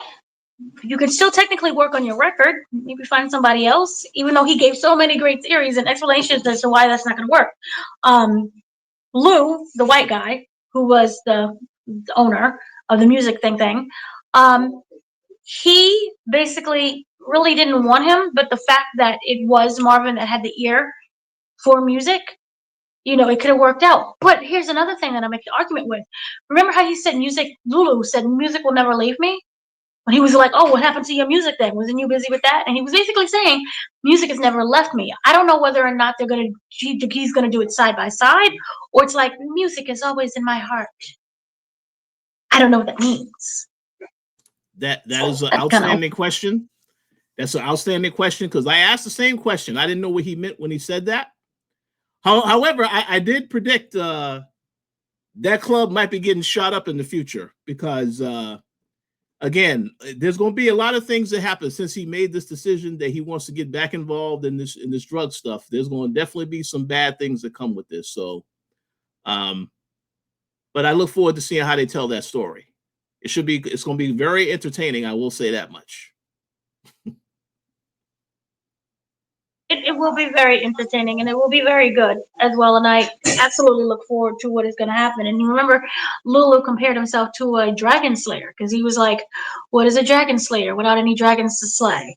you can still technically work on your record. Maybe find somebody else, even though he gave so many great theories and explanations as to why that's not going to work. Lou, the white guy, who was the owner of the music thing, he basically really didn't want him, but the fact that it was Marvin that had the ear for music, it could have worked out. But here's another thing that I make the argument with. Remember how he said Lulu said music will never leave me? When he was like, oh, what happened to your music then? Wasn't you busy with that? And he was basically saying, music has never left me. I don't know whether or not he's going to do it side by side, or it's like, music is always in my heart. I don't know what that means. That is an outstanding question. That's an outstanding question, because I asked the same question. I didn't know what he meant when he said that. However, I did predict that club might be getting shot up in the future, because again, there's going to be a lot of things that happen since he made this decision that he wants to get back involved in this drug stuff. There's going to definitely be some bad things that come with this. So, but I look forward to seeing how they tell that story. It's going to be very entertaining. I will say that much. it will be very entertaining and it will be very good as well. And I absolutely look forward to what is going to happen. And you remember, Lulu compared himself to a dragon slayer because he was like, "What is a dragon slayer without any dragons to slay?"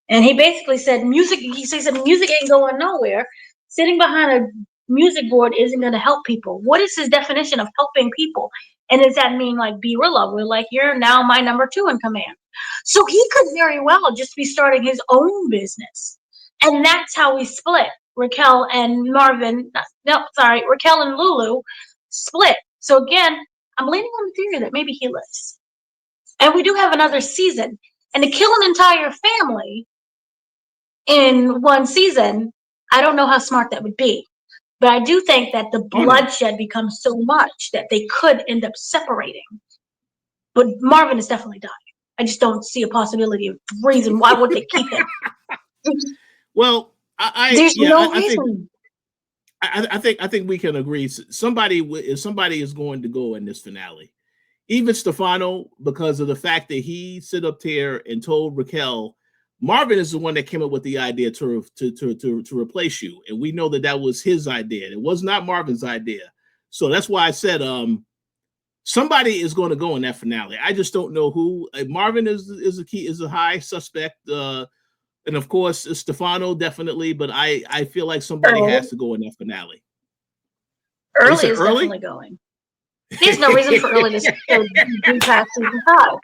And he basically said, "Music." He said, "Music ain't going nowhere. Sitting behind a music board isn't going to help people." What is his definition of helping people? And does that mean like be real love? We're like, "You're now my number two in command." So he could very well just be starting his own business. And that's how we split. Raquel and Marvin, no, sorry, Raquel and Lulu split. So again, I'm leaning on the theory that maybe he lives. And we do have another season. And to kill an entire family in one season, I don't know how smart that would be. But I do think that the Oh no. bloodshed becomes so much that they could end up separating. But Marvin is definitely dying. I just don't see a possibility of reason why would they keep him. Well, There's no I think reason. I think we can agree. Somebody is going to go in this finale. Even Stefano, because of the fact that he sit up there and told Raquel, Marvin is the one that came up with the idea to replace you, and we know that that was his idea. It was not Marvin's idea. So that's why I said somebody is going to go in that finale. I just don't know who. Marvin is a high suspect, and of course Stefano definitely. But I feel like somebody has to go in that finale. Early is definitely going. There's no reason for Early to do past season 5.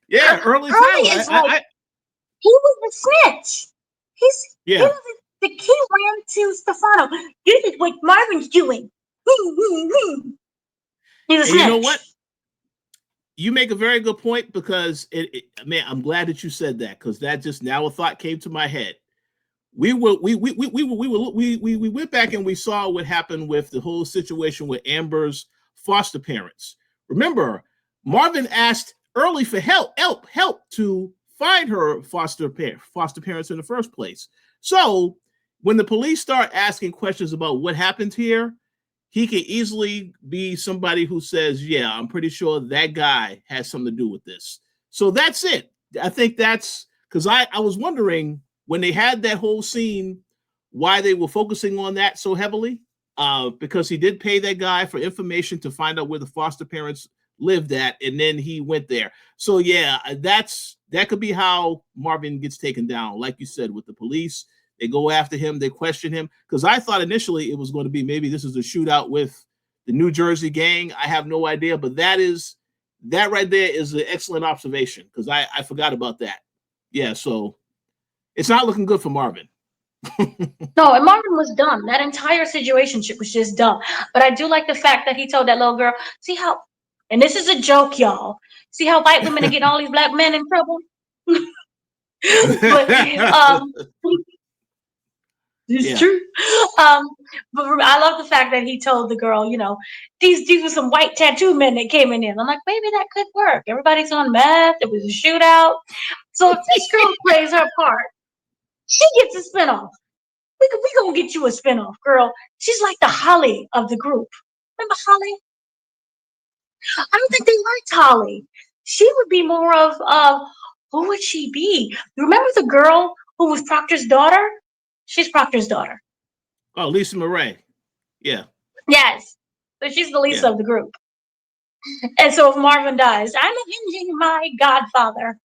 Yeah, Early is like he was the snitch. He was the kid ran to Stefano. This is what Marvin's doing. He's a snitch. You know what? You make a very good point because man, I'm glad that you said that because that just now a thought came to my head. We went back and we saw what happened with the whole situation with Amber's foster parents. Remember, Marvin asked Early for help to find her foster parents in the first place. So when the police start asking questions about what happened here, he can easily be somebody who says, yeah, I'm pretty sure that guy has something to do with this. So that's it. I think that's because I was wondering when they had that whole scene, why they were focusing on that so heavily, because he did pay that guy for information to find out where the foster parents lived at, and then he went there. So yeah, that could be how Marvin gets taken down. Like you said, with the police, they go after him, they question him, because I thought initially it was going to be maybe this is a shootout with the New Jersey gang. I have no idea, but that right there is an excellent observation because I forgot about that. Yeah, so it's not looking good for Marvin. No, and Marvin was dumb. That entire situation was just dumb. But I do like the fact that he told that little girl, see how, and this is a joke, y'all. See how white women are getting all these black men in trouble? But it's true. But I love the fact that he told the girl, these were some white tattoo men that came in. I'm like, maybe that could work. Everybody's on meth. It was a shootout. So if this girl plays her part, she gets a spinoff. We gonna get you a spinoff, girl. She's like the Holly of the group. Remember Holly? I don't think they liked Holly. She would be more of who would she be? Remember the girl who was Proctor's daughter? She's Proctor's daughter. Oh, Lisa Marie. Yeah. Yes. So she's the Lisa of the group. And so if Marvin dies, I'm avenging my godfather.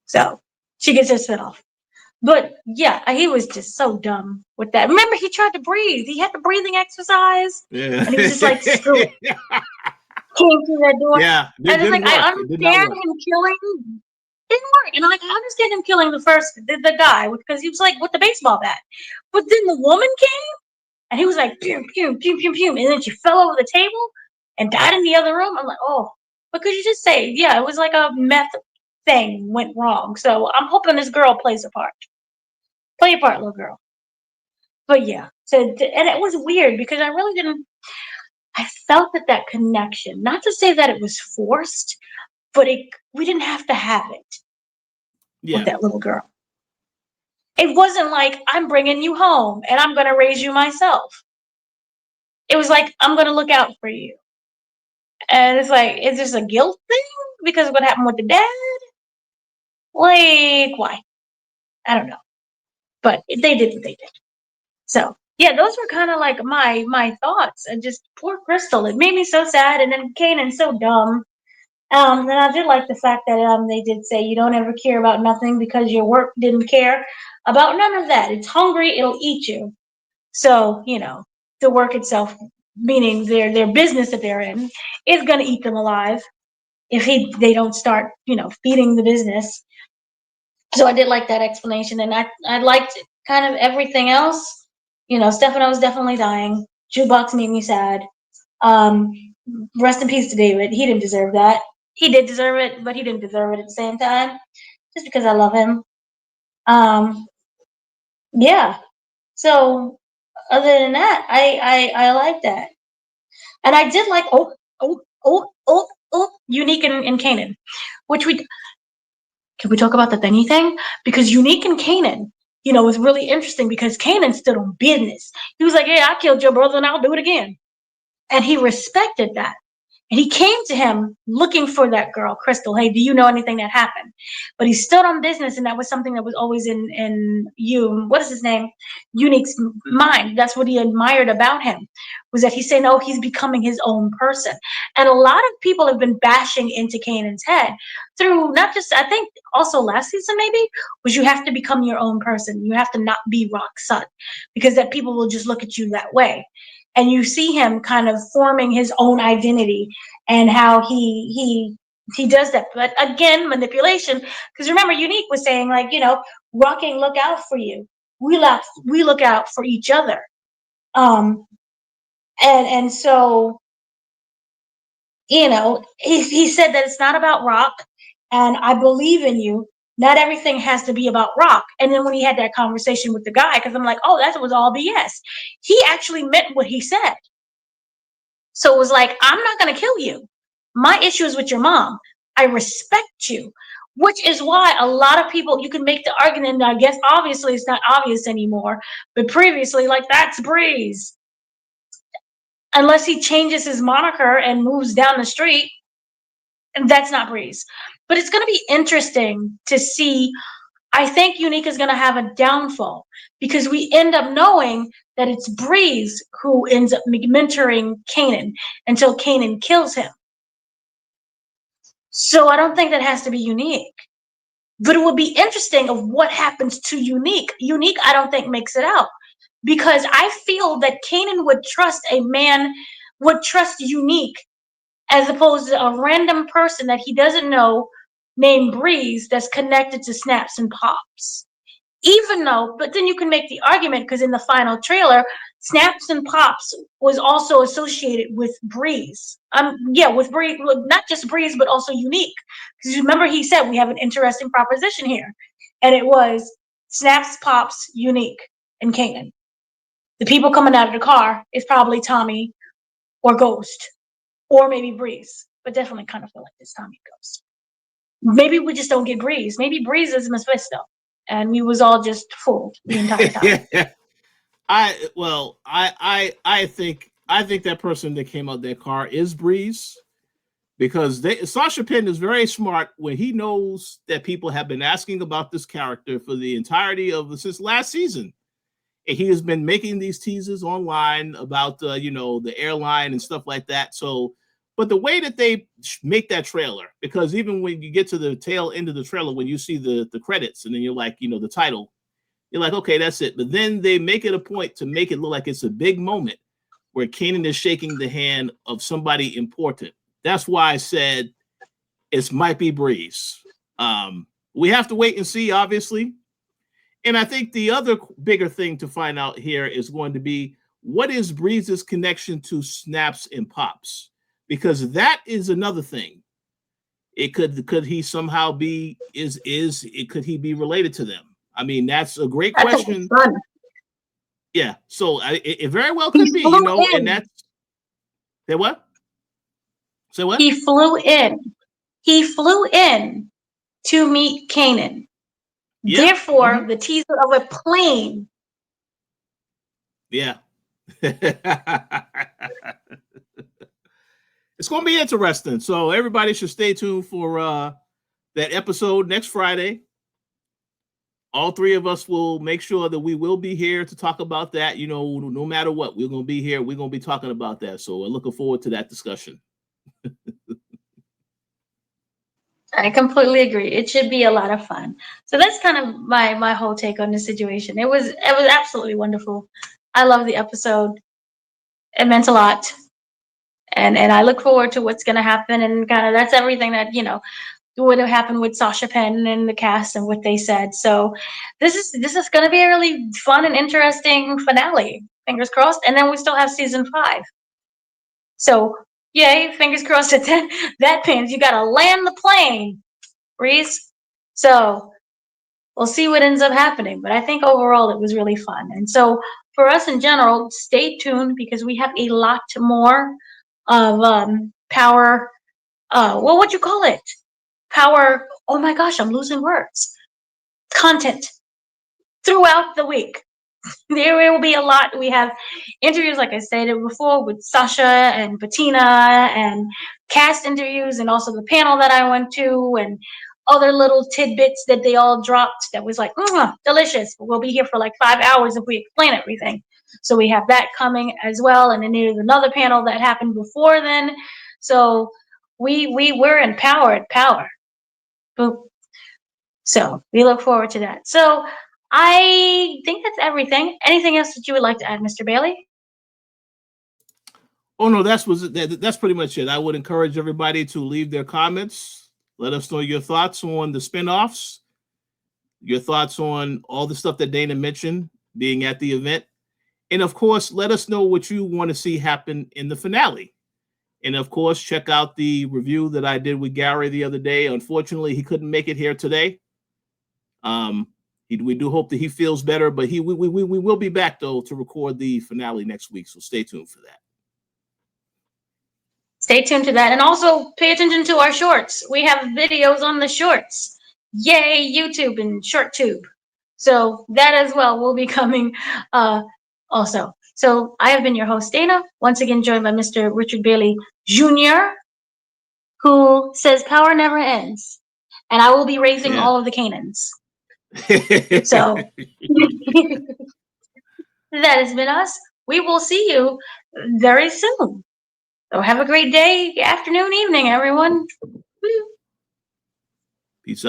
So she gets her spinoff. But yeah, he was just so dumb with that. Remember, he tried to breathe. He had the breathing exercise. Yeah. And he was just like, screw it. Came through that door. Yeah. And it's like, I understand him killing. Didn't work. And I'm like, I understand him killing the guy because he was like with the baseball bat. But then the woman came and he was like, pew, pew, pew, pew, pew. And then she fell over the table and died in the other room. I'm like, oh, but could you just say, yeah, it was like a meth thing went wrong. So I'm hoping this girl plays a part. Play a part, little girl. But yeah, and it was weird because I really didn't. I felt that connection. Not to say that it was forced, but we didn't have to have it with that little girl. It wasn't like I'm bringing you home and I'm going to raise you myself. It was like I'm going to look out for you, and it's like, is this a guilt thing because of what happened with the dad? Like, why? I don't know. But they did what they did. So yeah, those were kind of like my thoughts. And just poor Crystal. It made me so sad. And then Kanan's so dumb. And I did like the fact that they did say you don't ever care about nothing because your work didn't care about none of that. It's hungry, it'll eat you. So, the work itself, meaning their business that they're in, is gonna eat them alive if they don't start, feeding the business. So I did like that explanation, and I liked kind of everything else. Stefano was definitely dying. Jukebox made me sad. Um, Rest in peace to David. He didn't deserve that. He did deserve it, but he didn't deserve it at the same time. Just because I love him. Yeah. So other than that, I like that, and I did like Unique and Kanan, which can we talk about the thingy thing? Because Unique and Kanan, was really interesting because Kanan stood on business. He was like, "Yeah, I killed your brother and I'll do it again," and he respected that. And he came to him looking for that girl, Crystal. Hey, do you know anything that happened? But he stood on business, and that was something that was always in what is his name? Unique's mind. That's what he admired about him, was that he said, no, he's becoming his own person. And a lot of people have been bashing into Kanan's head through not just, I think also last season maybe, was you have to become your own person. You have to not be Rock's son, because that people will just look at you that way. And you see him kind of forming his own identity and how he does that. But again, manipulation, because remember, Unique was saying, like, Rock ain't look out for you. We look out for each other. And so, he said that it's not about Rock, and I believe in you. Not everything has to be about Rock. And then when he had that conversation with the guy, because I'm like, oh, that was all BS. He actually meant what he said. So it was like, I'm not going to kill you. My issue is with your mom. I respect you, which is why a lot of people, you can make the argument, I guess obviously it's not obvious anymore, but previously, like, that's Breeze. Unless he changes his moniker and moves down the street, and that's not Breeze. But it's going to be interesting to see. I think Unique is going to have a downfall because we end up knowing that it's Breeze who ends up mentoring Kanan until Kanan kills him. So I don't think that has to be Unique. But it would be interesting of what happens to Unique. Unique, I don't think, makes it out. Because I feel that Kanan would trust Unique as opposed to a random person that he doesn't know named Breeze that's connected to Snaps and Pops. Even though, but then you can make the argument, because in the final trailer, Snaps and Pops was also associated with Breeze. With Breeze, not just Breeze, but also Unique. Because remember, he said we have an interesting proposition here, and it was Snaps, Pops, Unique, and Kanan. The people coming out of the car is probably Tommy or Ghost, or maybe Breeze, but definitely kind of feel like it's Tommy Ghost. Maybe we just don't get Breeze. Maybe Breeze is Mephisto, and we was all just fooled the entire time. Yeah. I think that person that came out that car is Breeze, because Sascha Penn is very smart when he knows that people have been asking about this character for the entirety of since last season. And he has been making these teasers online about the airline and stuff like that. So, but the way that they make that trailer, because even when you get to the tail end of the trailer, when you see the credits and then you're like, the title, you're like, okay, that's it. But then they make it a point to make it look like it's a big moment where Kanan is shaking the hand of somebody important. That's why I said it might be Breeze. We have to wait and see, obviously. And I think the other bigger thing to find out here is going to be, what is Breeze's connection to Snaps and Pops? Because that is another thing. It could he somehow be could he be related to them? I mean, that's a great question. Yeah, so it very well could be, and that's say what? Say what? He flew in. He flew in to meet Kanan. Yep. Therefore, the teaser of a plane. Yeah. It's going to be interesting. So everybody should stay tuned for that episode next Friday. all three of us will make sure that we will be here to talk about that. You know, no matter what, we're going to be here. We're going to be talking about that. So we're looking forward to that discussion. I completely agree. It should be a lot of fun. So that's kind of my whole take on the situation. It was absolutely wonderful. I love the episode. It meant a lot. And I look forward to what's gonna happen, and kind of that's everything that, you know, would have happened with Sascha Penn and the cast and what they said. So this is gonna be a really fun and interesting finale. Fingers crossed. And then we still have season 5. So yay, fingers crossed that that pans. You gotta land the plane, Reese. So we'll see what ends up happening. But I think overall it was really fun. And so for us in general, stay tuned because we have a lot more of power. Well, what you call it? Power. Oh my gosh, I'm losing words. Content throughout the week. There will be a lot. We have interviews, like I stated before, with Sascha and Patina, and cast interviews, and also the panel that I went to, and other little tidbits that they all dropped that was like, delicious. We'll be here for like 5 hours if we explain everything. So we have that coming as well. And then there's another panel that happened before then. So we're in power. Boop. So we look forward to that. So I think that's everything. Anything else that you would like to add, Mr. Bailey? Oh no, that's pretty much it. I would encourage everybody to leave their comments. Let us know your thoughts on the spinoffs, your thoughts on all the stuff that Dana mentioned being at the event. And of course, let us know what you want to see happen in the finale. And of course, check out the review that I did with Gary the other day. Unfortunately, he couldn't make it here today. We do hope that he feels better, but we will be back though to record the finale next week. So stay tuned for that. Stay tuned to that. And also pay attention to our shorts. We have videos on the shorts. Yay, YouTube and ShortTube. So that as well will be coming also. So I have been your host, Dana, once again joined by Mr. Richard Bailey Jr., who says power never ends. And I will be raising all of the Kanans. So that has been us. We will see you very soon. So have a great day, afternoon, evening, everyone. Peace out.